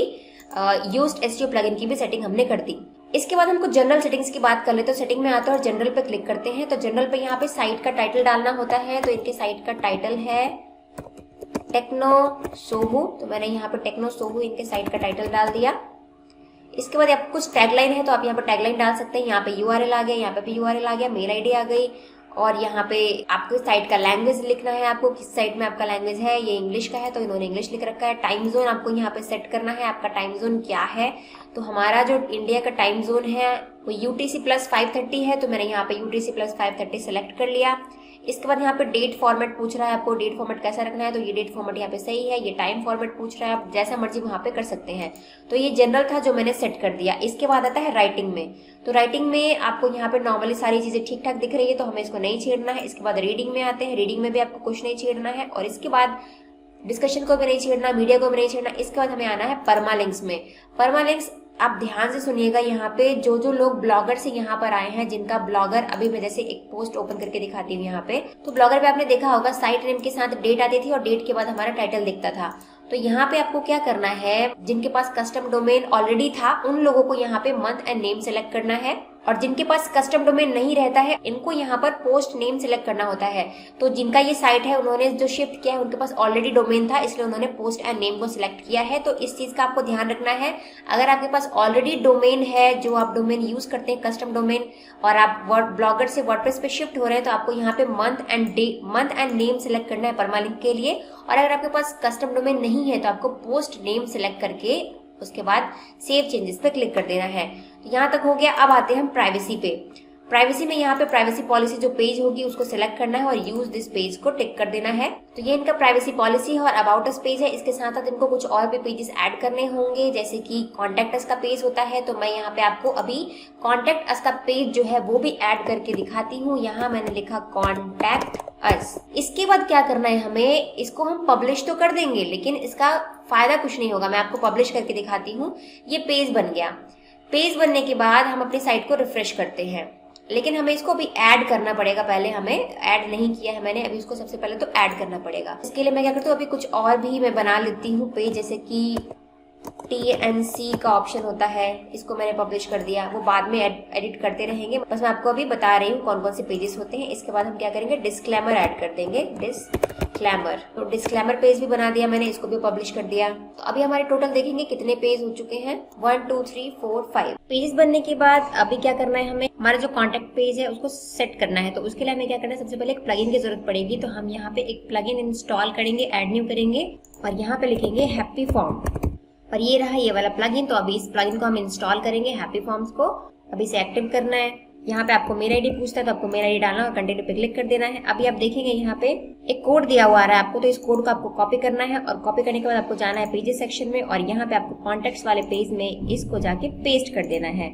यूज्ड एसईओ प्लगइन की भी सेटिंग हमने कर दी। इसके बाद हमको जनरल सेटिंग्स की बात कर लेते हैं। तो सेटिंग में आते हैं और जनरल पे क्लिक करते हैं। तो जनरल पे यहाँ पे साइट का टाइटल डालना होता है। तो इनके साइट का टाइटल है टेक्नो सोहू, तो मैंने यहाँ पे टेक्नो सोहू इनके साइट का टाइटल डाल दिया। इसके बाद आपको कुछ टैगलाइन है तो आप यहाँ पे टैगलाइन डाल सकते हैं। यहाँ पे यूआरएल आ गया, यहाँ पे भी यूआरएल आ गया, मेल आईडी आ गई। और यहाँ पे आपको साइट का लैंग्वेज लिखना है, आपको किस साइट में आपका लैंग्वेज है। ये इंग्लिश का है तो इन्होंने इंग्लिश लिख रखा है। टाइम जोन आपको यहाँ पे सेट करना है, आपका टाइम जोन क्या है। तो हमारा जो इंडिया का टाइम जोन है वो UTC+530 है, तो मैंने यहाँ पे UTC+530 सेलेक्ट कर लिया। इसके बाद यहाँ पे डेट फॉर्मेट पूछ रहा है, आपको डेट फॉर्मेट कैसा रखना है, तो ये डेट फॉर्मेट यहाँ पे सही है। ये टाइम फॉर्मेट पूछ रहा है, आप जैसा मर्जी वहाँ पे कर सकते हैं। तो ये जनरल था जो मैंने सेट कर दिया। इसके बाद आता है राइटिंग में। तो राइटिंग में आपको यहाँ पे नॉर्मली सारी चीजें ठीक ठाक दिख रही है, तो हमें इसको नहीं छेड़ना है। इसके बाद रीडिंग में आते हैं। रीडिंग में भी आपको कुछ नहीं छेड़ना है। और इसके बाद डिस्कशन को भी नहीं छेड़ना, मीडिया को भी नहीं छेड़ना। इसके बाद हमें आना है परमालिंक्स में। परमालिंक्स आप ध्यान से सुनिएगा, यहाँ पे जो जो लोग ब्लॉगर से यहाँ पर आए हैं, जिनका ब्लॉगर, अभी मैं जैसे एक पोस्ट ओपन करके दिखाती हूँ यहाँ पे, तो ब्लॉगर पे आपने देखा होगा साइट नेम के साथ डेट आती थी और डेट के बाद हमारा टाइटल दिखता था। तो यहाँ पे आपको क्या करना है, जिनके पास कस्टम डोमेन ऑलरेडी था उन लोगों को यहाँ पे मंथ एंड नेम सेलेक्ट करना है। और जिनके पास कस्टम डोमेन नहीं रहता है इनको यहाँ पर पोस्ट नेम सेलेक्ट करना होता है। तो जिनका ये साइट है उन्होंने जो शिफ्ट किया है उनके पास ऑलरेडी डोमेन था, इसलिए उन्होंने पोस्ट एंड नेम को सिलेक्ट किया है। तो इस चीज का आपको ध्यान रखना है। अगर आपके पास ऑलरेडी डोमेन है, जो आप डोमेन यूज करते हैं कस्टम डोमेन, और आप ब्लॉगर से वर्डप्रेस पे शिफ्ट हो रहे हैं, तो आपको यहाँ पे मंथ एंड नेम सेलेक्ट करना है परमालिंक के लिए। और अगर आपके पास कस्टम डोमेन नहीं है तो आपको पोस्ट नेम सेलेक्ट करके उसके बाद सेव चेंजेस पे क्लिक कर देना है। तो यहाँ तक हो गया। अब आते हैं हम प्राइवेसी पे। प्राइवेसी में यहाँ पे प्राइवेसी पॉलिसी जो पेज होगी उसको सिलेक्ट करना है और यूज दिस पेज को टिक कर देना है। तो ये इनका प्राइवेसी पॉलिसी है और अबाउट अस पेज है। इसके साथ साथ इनको कुछ और भी पेजेस ऐड करने होंगे, जैसे कि कॉन्टेक्ट अस का पेज होता है। तो मैं यहाँ पे आपको अभी कॉन्टेक्ट अस का पेज जो है वो भी ऐड करके दिखाती हूँ। यहाँ मैंने लिखा कॉन्टेक्ट अस। इसके बाद क्या करना है हमें, इसको हम पब्लिश तो कर देंगे लेकिन इसका फायदा कुछ नहीं होगा। मैं आपको पब्लिश करके दिखाती हूँ। ये पेज बन गया। पेज बनने के बाद हम अपनी साइट को रिफ्रेश करते हैं, लेकिन हमें इसको अभी ऐड करना पड़ेगा। पहले हमें ऐड नहीं किया है मैंने, अभी इसको सबसे पहले तो ऐड करना पड़ेगा। इसके लिए मैं क्या करती हूँ, अभी कुछ और भी मैं बना लेती हूँ पेज, जैसे कि TNC का ऑप्शन होता है, इसको मैंने पब्लिश कर दिया। वो बाद में एडिट करते रहेंगे, बस मैं आपको अभी बता रही हूँ कौन कौन से पेजेस होते हैं। इसके बाद हम क्या करेंगे, डिस्क्लेमर ऐड कर देंगे। डिस्क्लेमर, तो डिस्क्लेमर पेज भी बना दिया मैंने, इसको भी पब्लिश कर दिया। तो अभी हमारे टोटल देखेंगे कितने पेज हो चुके हैं, 1 2 3 4 5 पेजेस बनने के बाद अभी क्या करना है, हमें हमारा जो कॉन्टेक्ट पेज है उसको सेट करना है। तो उसके लिए हमें क्या करना है, सबसे पहले एक प्लगइन की जरूरत पड़ेगी। तो हम यहाँ पे एक प्लगइन इंस्टॉल करेंगे, ऐड न्यू करेंगे और यहाँ पे लिखेंगे हैप्पी फॉर्म, और ये रहा ये वाला प्लगइन। तो अभी इस प्लगइन को हम इंस्टॉल करेंगे, हैप्पी फॉर्म्स को। अभी इसे एक्टिव करना है। यहाँ पे आपको मेल आईडी पूछता है तो आपको मेल आईडी डालना और कंटिन्यू पे क्लिक कर देना है। अभी आप देखेंगे यहाँ पे एक कोड दिया हुआ आ रहा है आपको, तो इस कोड को आपको कॉपी करना है और कॉपी करने के बाद आपको जाना है पेजेस सेक्शन में और यहाँ पे आपको कॉन्टेक्ट्स वाले पेज में इसको जाके पेस्ट कर देना है।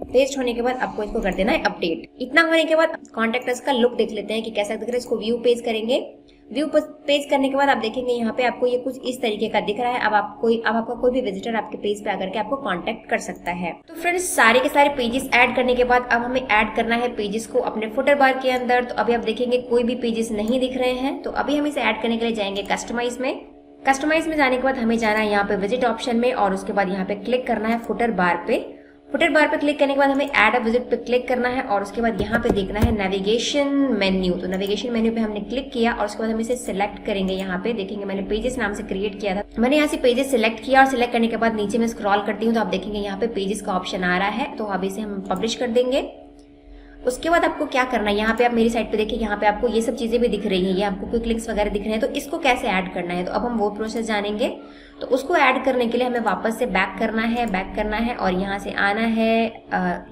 पेस्ट होने के बाद आपको इसको कर देना है अपडेट। इतना होने के बाद कॉन्टेक्ट्स का लुक देख लेते हैं कि कैसा दिख रहा है। इसको व्यू पेज करेंगे। व्यू पेज करने के बाद आप देखेंगे यहाँ पे आपको ये कुछ इस तरीके का दिख रहा है। अब आपका कोई भी विजिटर आपके पेज पे आकर के आपको कांटेक्ट कर सकता है। तो फ्रेंड्स, सारे के सारे पेजेस ऐड करने के बाद अब हमें ऐड करना है पेजेस को अपने फुटर बार के अंदर। तो अभी आप देखेंगे कोई भी पेजेस नहीं दिख रहे हैं। तो अभी हम इसे ऐड करने के लिए जाएंगे कस्टमाइज में। कस्टमाइज में जाने के बाद हमें जाना है यहाँ पे विजिट ऑप्शन में और उसके बाद यहाँ पे क्लिक करना है फुटर बार पे। फुटर बार पे क्लिक करने के बाद हमें ऐड अ विजिट पे क्लिक करना है और उसके बाद यहाँ पे देखना है नेविगेशन मेन्यू। तो नेविगेशन मेन्यू पे हमने क्लिक किया और उसके बाद हम इसे सिलेक्ट करेंगे। यहाँ पे देखेंगे मैंने पेजेस नाम से क्रिएट किया था, मैंने यहाँ से पेजेस सिलेक्ट किया और सिलेक्ट करने के बाद नीचे में स्क्रॉल करती हूँ तो आप देखेंगे यहाँ पे पेजेस का ऑप्शन आ रहा है। तो अब इसे हम पब्लिश कर देंगे। उसके बाद आपको क्या करना है, यहाँ पे आप मेरी साइड पे देखिए, यहाँ पे आपको ये सब चीजें भी दिख रही हैं, ये आपको क्विक लिंक्स वगैरह दिख रहे हैं। तो इसको कैसे ऐड करना है, तो अब हम वो प्रोसेस जानेंगे। तो उसको ऐड करने के लिए हमें वापस से बैक करना है और यहाँ से आना है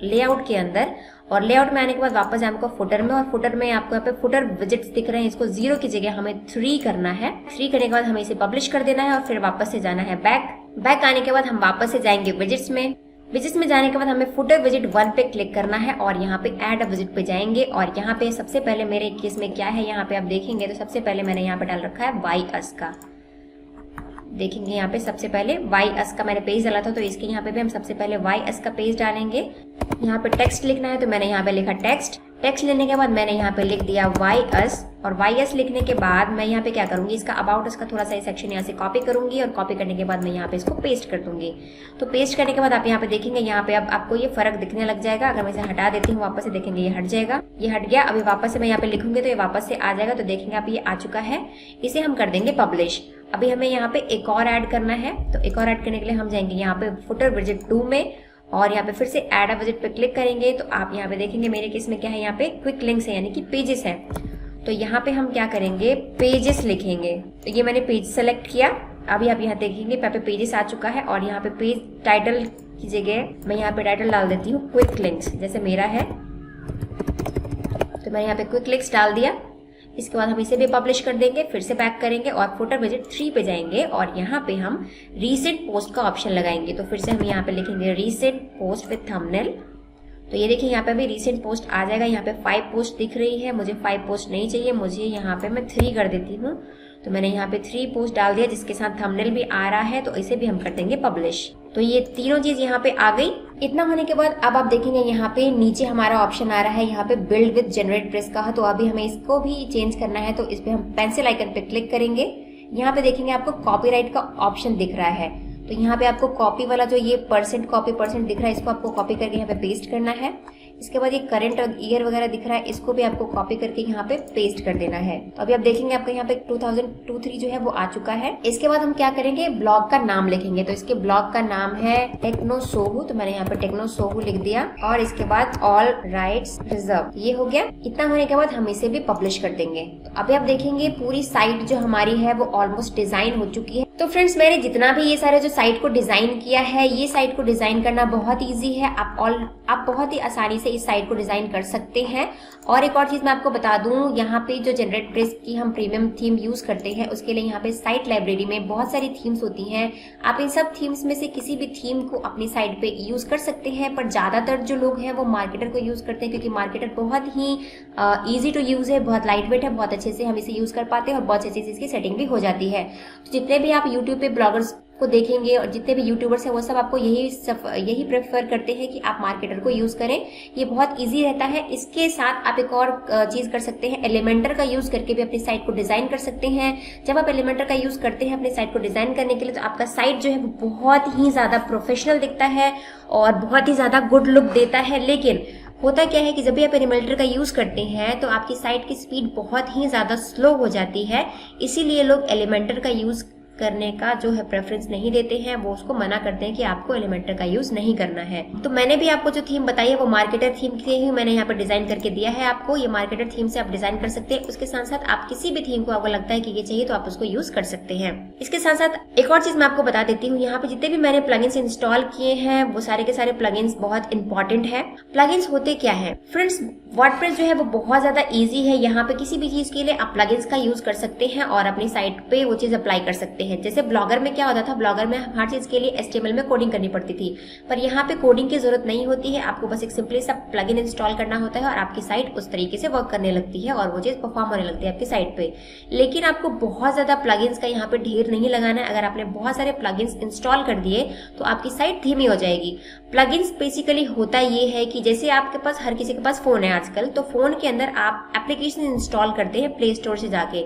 लेआउट के अंदर और लेआउट में आने के बाद वापस आपको फुटर में, और फुटर में आपको यहाँ पे फुटर विजिट्स दिख रहे हैं, इसको 0 की जगह हमें 3 करना है। 3 करने के बाद हमें इसे पब्लिश कर देना है और फिर वापस से जाना है बैक आने के बाद हम वापस से जाएंगे विजिट्स में। विजिट्स में जाने के बाद हमें फुटर विजिट 1 पे क्लिक करना है और यहाँ पे ऐड अ विजिट पे जाएंगे और यहाँ पे सबसे पहले मेरे केस में क्या है, यहाँ पे आप देखेंगे तो सबसे पहले मैंने यहाँ पे डाल रखा है वाई अस का। देखेंगे यहाँ पे सबसे पहले वाई अस का मैंने पेज डाला था, तो इसके यहाँ पे भी हम सबसे पहले वाई अस का पेज डालेंगे। यहाँ पे टेक्स्ट लिखना है तो मैंने यहाँ पे लिखा टेक्स्ट लेने के बाद मैंने यहाँ पे लिख दिया वाई अस, और वाई एस लिखने के बाद मैं यहाँ पे क्या करूंगी, इसका अबाउट अस का थोड़ा सा सेक्शन यहाँ से कॉपी करूंगी और कॉपी करने के बाद मैं यहाँ पे इसको पेस्ट कर दूंगी। तो पेस्ट करने के बाद आप यहाँ पे देखेंगे यहाँ पे अब आपको ये फर्क दिखने लग जाएगा। अगर मैं इसे हटा देती हूँ वापस से देखेंगे ये हट जाएगा, ये हट गया। अभी वापस से मैं यहाँ पे लिखूंगी तो ये वापस से आ जाएगा। तो देखेंगे आप ये आ चुका है, इसे हम कर देंगे पब्लिश। अभी हमें यहाँ पे एक और ऐड करना है, तो एक और ऐड करने के लिए हम जाएंगे यहाँ पे फुटर विजिट 2 में और यहाँ पे फिर से ऐड अ विजिट पे क्लिक करेंगे। तो आप यहाँ पे देखेंगे मेरे केस में क्या है, यहाँ पे क्विक लिंक्स है यानी कि पेजेस है। तो यहाँ पे हम क्या करेंगे, पेजेस लिखेंगे। तो ये मैंने पेज सेलेक्ट किया। अभी आप यहाँ देखेंगे यहाँ पे पेजेस आ चुका है और यहाँ पे पेज टाइटल की जगह मैं यहाँ पे टाइटल डाल देती हूँ क्विक लिंक्स, जैसे मेरा है। तो मैंने यहाँ पे क्विक लिंक्स डाल दिया। इसके बाद हम इसे भी पब्लिश कर देंगे, फिर से बैक करेंगे और फुटर विजिट 3 पे जाएंगे और यहाँ पे हम रीसेंट पोस्ट का ऑप्शन लगाएंगे। तो फिर से हम यहाँ पे लिखेंगे रीसेंट पोस्ट विद थंबनेल। तो ये देखिए यहाँ पे भी रीसेंट पोस्ट आ जाएगा। यहाँ पे 5 पोस्ट दिख रही है, मुझे 5 पोस्ट नहीं चाहिए, मुझे यहाँ पे मैं 3 कर देती हूँ। तो मैंने यहाँ पे 3 पोस्ट डाल दिया जिसके साथ थंबनेल भी आ रहा है। तो इसे भी हम कर देंगे पब्लिश। तो ये तीनों चीज यहाँ पे आ गई। इतना होने के बाद अब आप देखेंगे यहाँ पे नीचे हमारा ऑप्शन आ रहा है यहाँ पे बिल्ड विद जनरेट प्रेस का। तो अभी हमें इसको भी चेंज करना है, तो इस पे हम पेंसिल आइकन पे क्लिक करेंगे। यहाँ पे देखेंगे आपको कॉपीराइट का ऑप्शन दिख रहा है। तो यहाँ पे आपको कॉपी वाला जो ये कॉपी परसेंट दिख रहा है, इसको आपको कॉपी करके यहाँ पे पेस्ट करना है। इसके बाद ये करंट ईयर वगैरह दिख रहा है, इसको भी आपको कॉपी करके यहाँ पे पेस्ट कर देना है। तो अभी आप देखेंगे आपका यहाँ पे 2023 जो है वो आ चुका है। इसके बाद हम क्या करेंगे, ब्लॉग का नाम लिखेंगे। तो इसके ब्लॉग का नाम है टेक्नो सोहू। तो मैंने यहाँ पे टेक्नो सोहू लिख दिया और इसके बाद ऑल राइट्स रिजर्व, ये हो गया। इतना होने के बाद हम इसे भी पब्लिश कर देंगे। तो अभी आप देखेंगे पूरी साइट जो हमारी है वो ऑलमोस्ट डिजाइन हो चुकी है। तो फ्रेंड्स, मैंने जितना भी ये सारे जो साइट को डिजाइन किया है, ये साइट को डिजाइन करना बहुत इजी है। आप बहुत ही आसानी से इस साइट को डिजाइन कर सकते हैं। और एक और चीज मैं आपको बता दूं, यहाँ पे जो जनरेट प्रेस की हम प्रीमियम थीम यूज करते हैं, उसके लिए यहाँ पे साइट लाइब्रेरी में बहुत सारी थीम्स होती हैं। आप इन सब थीम्स में से किसी भी थीम को अपनी साइट पे यूज कर सकते हैं, पर ज्यादातर जो लोग हैं वो मार्केटर को यूज करते हैं, क्योंकि मार्केटर बहुत ही ईजी टू यूज है, बहुत लाइट वेट है, बहुत अच्छे से हम इसे यूज कर पाते हैं और बहुत अच्छे से इसकी सेटिंग भी हो जाती है। तो जितने भी आप यूट्यूब पे ब्लॉगर्स को देखेंगे और जितने भी यूट्यूबर्स हैं वो सब आपको यही प्रेफर करते हैं कि आप मार्केटर को यूज करें। ये बहुत इजी रहता है। इसके साथ आप एक और चीज कर सकते हैं, एलिमेंटर का यूज करके भी अपनी साइट को डिजाइन कर सकते हैं। जब आप एलिमेंटर का यूज करते हैं अपनी साइट को डिजाइन करने के लिए, तो आपका साइट जो है वो बहुत ही ज्यादा प्रोफेशनल दिखता है और बहुत ही ज्यादा गुड लुक देता है। लेकिन होता क्या है कि जब भी आप एनिमेटर का यूज करते हैं तो आपकी साइट की स्पीड बहुत ही ज्यादा स्लो हो जाती है, इसीलिए लोग एलिमेंटर का यूज करने का जो है प्रेफरेंस नहीं देते हैं, वो उसको मना करते हैं कि आपको एलिमेंटर का यूज नहीं करना है। तो मैंने भी आपको जो थीम बताई है वो मार्केटर थीम से ही मैंने यहाँ पर डिजाइन करके दिया है आपको। ये मार्केटर थीम से आप डिजाइन कर सकते हैं। उसके साथ साथ आप किसी भी थीम को आपको लगता है कि ये चाहिए तो आप उसको यूज कर सकते हैं। इसके साथ साथ एक और चीज मैं आपको बता देती हूँ, यहाँ पे जितने भी मैंने प्लगइन्स इंस्टॉल किए हैं वो सारे के सारे प्लगइन्स बहुत इंपॉर्टेंट है। प्लगइन्स होते क्या है फ्रेंड्स, वर्डप्रेस जो है वो बहुत ज्यादा इजी है। यहाँ पे किसी भी चीज के लिए आप प्लगइन्स का यूज कर सकते हैं और अपनी साइट पे वो चीज अप्लाई कर सकते हैं। जैसे ब्लॉगर में क्या होता था, ब्लॉगर में हर चीज के लिए HTML में कोडिंग करनी पड़ती थी, पर यहाँ पे कोडिंग की जरूरत नहीं होती है। आपको बस एक सिंपली सा प्लगइन इंस्टॉल करना होता है और आपकी साइट उस तरीके से वर्क करने लगती है और वो चीज परफॉर्म होने लगती है आपकी साइट पे। लेकिन आपको बहुत ज्यादा प्लगइन्स का यहाँ पे ढेर नहीं लगाना है। अगर आपने बहुत सारे प्लगइन्स इंस्टॉल कर दिए तो आपकी साइट धीमी हो जाएगी। प्लगइन्स बेसिकली होता ये है कि जैसे आपके पास, हर किसी के पास फोन है आजकल, तो फोन के अंदर आप एप्लीकेशन इंस्टॉल करते हैं प्ले स्टोर से जाके।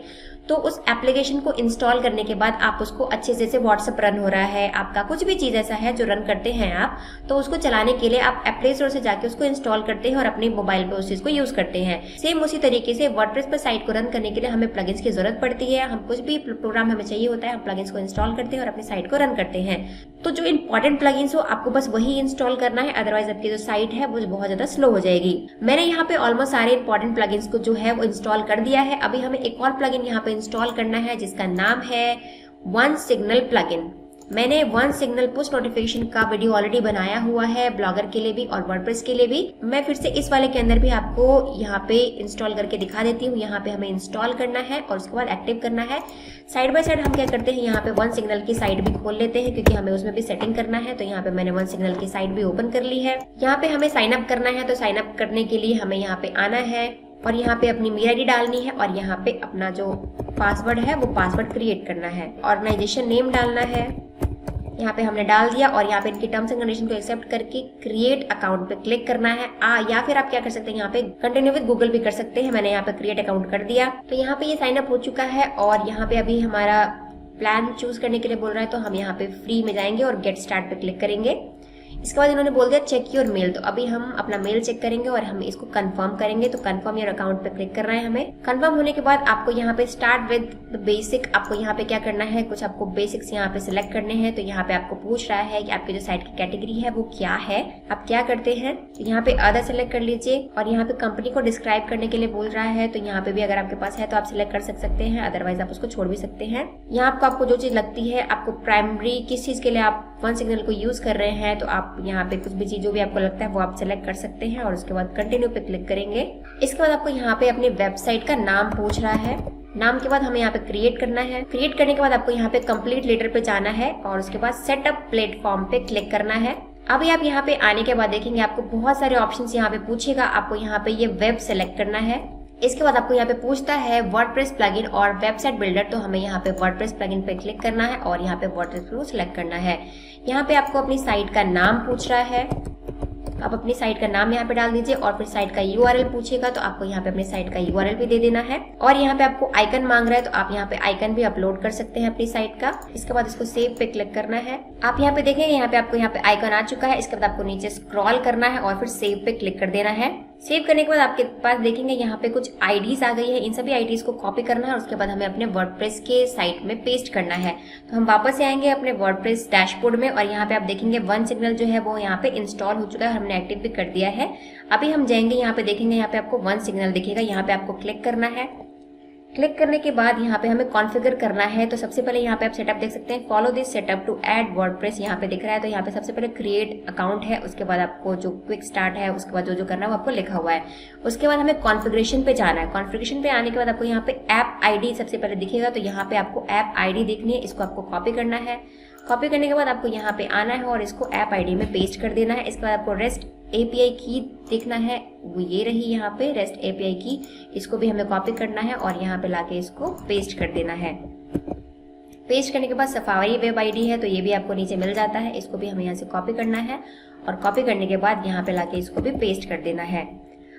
तो उस एप्लीकेशन को इंस्टॉल करने के बाद आप उसको अच्छे से, जैसे व्हाट्सएप रन हो रहा है आपका, कुछ भी चीज ऐसा है जो रन करते हैं आप, तो उसको चलाने के लिए आप प्ले स्टोर से जाके उसको इंस्टॉल करते हैं और अपने मोबाइल पे उस चीज को यूज करते हैं। सेम उसी तरीके से वर्डप्रेस पर साइट को रन करने के लिए हमें प्लगइन्स की जरूरत पड़ती है। हम कुछ भी प्रोग्राम हमें चाहिए होता है, हम प्लगइन्स को इंस्टॉल करते हैं और अपनी साइट को रन करते हैं। तो जो इंपॉर्टेंट प्लगइन्स हो आपको बस वही इंस्टॉल करना है, अदरवाइज आपकी जो साइट है वो बहुत ज्यादा स्लो हो जाएगी। मैंने यहाँ पे ऑलमोस्ट सारे इंपॉर्टेंट प्लगइन्स को जो है वो इंस्टॉल कर दिया है। अभी हमें एक और प्लगइन यहाँ पे इंस्टॉल करना है जिसका नाम है वन सिग्नल प्लगइन। मैंने वन सिग्नल पुश नोटिफिकेशन का वीडियो ऑलरेडी बनाया हुआ है, ब्लॉगर के लिए भी और वर्डप्रेस के लिए भी। मैं फिर से इस वाले के अंदर भी आपको यहाँ पे इंस्टॉल करके दिखा देती हूँ। यहाँ पे हमें इंस्टॉल करना है और उसके बाद एक्टिव करना है। साइड बाय साइड हम क्या करते हैं, यहाँ पे वन सिग्नल की साइट भी खोल लेते हैं क्योंकि हमें उसमें भी सेटिंग करना है। तो यहाँ पे मैंने वन सिग्नल की साइट भी ओपन कर ली है। यहाँ पे हमें साइन अप करना है, तो साइन अप करने के लिए हमें यहाँ पे आना है और यहाँ पे अपनी मेल आईडी डालनी है और यहाँ पे अपना जो पासवर्ड है वो पासवर्ड क्रिएट करना है। ऑर्गेनाइजेशन नेम डालना है, यहाँ पे हमने डाल दिया और यहाँ पे इनकी टर्म्स एंड कंडीशन को एक्सेप्ट करके क्रिएट अकाउंट पे क्लिक करना है। या फिर आप क्या कर सकते हैं, यहाँ पे कंटिन्यू विद गूगल भी कर सकते हैं। मैंने यहाँ पे क्रिएट अकाउंट कर दिया। तो यहाँ पे ये साइन अप हो चुका है और यहाँ पे अभी हमारा प्लान चूज करने के लिए बोल रहा है, तो हम यहाँ पे फ्री में जाएंगे और गेट स्टार्ट पे क्लिक करेंगे। इसके बाद इन्होंने बोल दिया चेक योर मेल, तो अभी हम अपना मेल चेक करेंगे और हम इसको कंफर्म करेंगे। तो कंफर्म योर अकाउंट पे क्लिक करना है हमें। कंफर्म होने के बाद आपको यहाँ पे स्टार्ट विद द बेसिक, आपको यहाँ पे क्या करना है, कुछ आपको बेसिक्स यहाँ पे सिलेक्ट करने हैं। तो यहाँ पे आपको पूछ रहा है कि आपकी जो साइट की कैटेगरी है वो क्या है। आप क्या करते हैं, तो यहाँ पे अदर सेलेक्ट कर लीजिए और यहाँ पे कंपनी को डिस्क्राइब करने के लिए बोल रहा है। तो यहाँ पे भी अगर आपके पास है तो आप सिलेक्ट कर सकते हैं, अदरवाइज आप उसको छोड़ भी सकते हैं। यहाँ आपको जो चीज लगती है, आपको प्राइमरी किस चीज के लिए आप वन सिग्नल को यूज कर रहे हैं, तो आप यहाँ पे कुछ भी चीज जो भी आपको लगता है वो आप सेलेक्ट कर सकते हैं और उसके बाद कंटिन्यू पे क्लिक करेंगे। इसके बाद आपको यहाँ पे अपनी वेबसाइट का नाम पूछ रहा है। नाम के बाद हमें यहाँ पे क्रिएट करना है। क्रिएट करने के बाद आपको यहाँ पे कंप्लीट लेटर पे जाना है और उसके बाद सेटअप प्लेटफॉर्म पे क्लिक करना है। अभी आप यहाँ पे आने के बाद देखेंगे आपको बहुत सारे ऑप्शंस यहाँ पे पूछेगा। आपको यहाँ पे ये वेब सेलेक्ट करना है। इसके बाद आपको यहाँ पे पूछता है वर्डप्रेस प्लगइन और वेबसाइट बिल्डर, तो हमें यहाँ पे वर्डप्रेस प्लगइन पे क्लिक करना है और यहाँ पे वर्डप्रेस को सिलेक्ट करना है। यहाँ पे आपको अपनी साइट का नाम पूछ रहा है, आप अपनी साइट का नाम यहाँ पे डाल दीजिए और फिर साइट का URL पूछेगा तो आपको यहाँ पे अपनी साइट का URL भी दे देना है। और यहाँ पे आपको आइकन मांग रहा है तो आप यहाँ पे आइकन भी अपलोड कर सकते हैं अपनी साइट का। इसके बाद इसको सेव पे क्लिक करना है। आप यहाँ पे देखेंगे यहाँ पे आपको यहाँ पे आइकन आ चुका है। इसके बाद आपको नीचे स्क्रॉल करना है और फिर सेव पे क्लिक कर देना है। सेव करने के बाद आपके पास देखेंगे यहाँ पे कुछ आईडीज आ गई है। इन सभी आईडीज को कॉपी करना है और उसके बाद हमें अपने वर्डप्रेस के साइट में पेस्ट करना है। तो हम वापस से आएंगे अपने वर्डप्रेस डैशबोर्ड में और यहाँ पे आप देखेंगे वन सिग्नल जो है वो यहाँ पे इंस्टॉल हो चुका है, हमने एक्टिव भी कर दिया है। अभी हम जाएंगे यहाँ पे, देखेंगे यहाँ पे आपको वन सिग्नल दिखेगा, यहाँ पे आपको क्लिक करना है। क्लिक करने के बाद यहाँ पे हमें कॉन्फ़िगर करना है। तो सबसे पहले यहाँ पे आप सेटअप देख सकते हैं, follow this setup to add WordPress यहाँ पे दिख रहा है। तो यहाँ पे सबसे पहले क्रिएट अकाउंट है, उसके बाद आपको जो क्विक स्टार्ट है, उसके बाद जो करना है वो आपको लिखा हुआ है। उसके बाद हमें कॉन्फ़िगरेशन पे जाना है। कॉन्फ़िगरेशन पे आने के बाद आपको यहाँ पे ऐप आईडी सबसे पहले दिखेगा। तो यहाँ पे आपको ऐप आईडी देखनी है, इसको आपको कॉपी करना है। कॉपी करने के बाद आपको यहाँ पे आना है और इसको ऐप आईडी में पेस्ट कर देना है। इसके बाद आपको रेस्ट API की देखना है, वो ये रही यहाँ पे रेस्ट API की, इसको भी हमें कॉपी करना है और यहाँ पे लाके इसको पेस्ट कर देना है। पेस्ट करने के बाद सफारी वेब आईडी है तो ये भी आपको नीचे मिल जाता है, इसको भी हमें यहाँ से कॉपी करना है और कॉपी करने के बाद यहाँ पे लाके इसको भी पेस्ट कर देना है।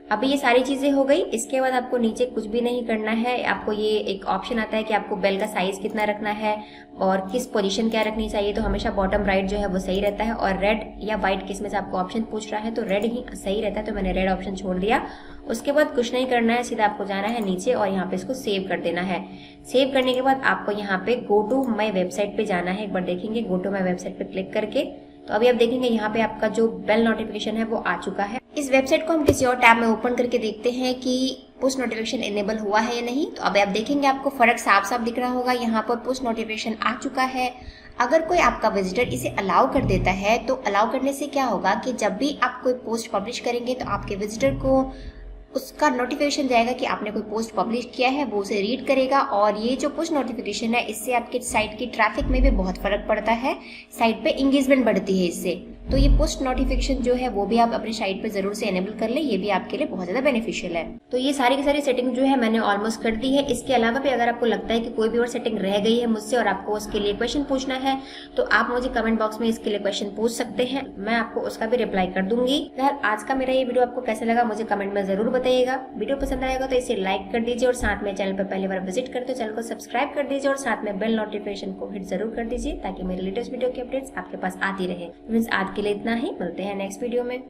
अभी ये सारी चीजें हो गई। इसके बाद आपको नीचे कुछ भी नहीं करना है। आपको ये एक ऑप्शन आता है कि आपको बेल का साइज कितना रखना है और किस पोजीशन क्या रखनी चाहिए। तो हमेशा बॉटम राइट जो है वो सही रहता है, और रेड या व्हाइट किस में से आपको ऑप्शन पूछ रहा है तो रेड ही सही रहता है, तो मैंने रेड ऑप्शन छोड़ दिया। उसके बाद कुछ नहीं करना है, सीधा आपको जाना है नीचे और यहाँ पे इसको सेव कर देना है। सेव करने के बाद आपको यहाँ पे गो टू माई वेबसाइट पे जाना है। एक बार देखेंगे गो टू माई वेबसाइट पे क्लिक करके, तो अभी आप देखेंगे यहाँ पे आपका जो बेल नोटिफिकेशन है वो आ चुका है। इस वेबसाइट को हम किसी और टैब में ओपन करके देखते हैं कि पुश नोटिफिकेशन इनेबल हुआ है या नहीं। तो अभी आप देखेंगे आपको फर्क साफ साफ दिख रहा होगा। यहाँ पर पुश नोटिफिकेशन आ चुका है। अगर कोई आपका विजिटर इसे अलाउ कर देता है तो अलाउ करने से क्या होगा कि जब भी आप कोई पोस्ट पब्लिश करेंगे तो आपके विजिटर को उसका नोटिफिकेशन जाएगा कि आपने कोई पोस्ट पब्लिश किया है, वो उसे रीड करेगा। और ये जो पुश नोटिफिकेशन है इससे आपके साइट की ट्रैफिक में भी बहुत फर्क पड़ता है, साइट पे एंगेजमेंट बढ़ती है इससे। तो ये पुश नोटिफिकेशन जो है वो भी आप अपनी साइट पे जरूर से एनेबल कर ले, ये भी आपके लिए बहुत ज्यादा बेनिफिशियल है। तो ये सारी की सारी सेटिंग जो है मैंने ऑलमोस्ट कर दी है। इसके अलावा भी अगर आपको लगता है कि कोई भी और सेटिंग रह गई है मुझसे और आपको उसके लिए क्वेश्चन पूछना है तो आप मुझे कमेंट बॉक्स में इसके लिए क्वेश्चन पूछ सकते हैं, मैं आपको उसका भी रिप्लाई कर दूंगी। फिलहाल आज का मेरा ये वीडियो आपको कैसा लगा मुझे कमेंट में जरूर बताइएगा। वीडियो पसंद आएगा तो इसे लाइक कर दीजिए और साथ में चैनल पर पहली बार विजिट करते हो चैनल को सब्सक्राइब कर दीजिए और साथ में बेल नोटिफिकेशन को हिट जरूर कर दीजिए ताकि मेरे लेटेस्ट वीडियो की अपडेट्स आपके पास आती रहे। आज के लिए इतना ही, मिलते हैं नेक्स्ट वीडियो में।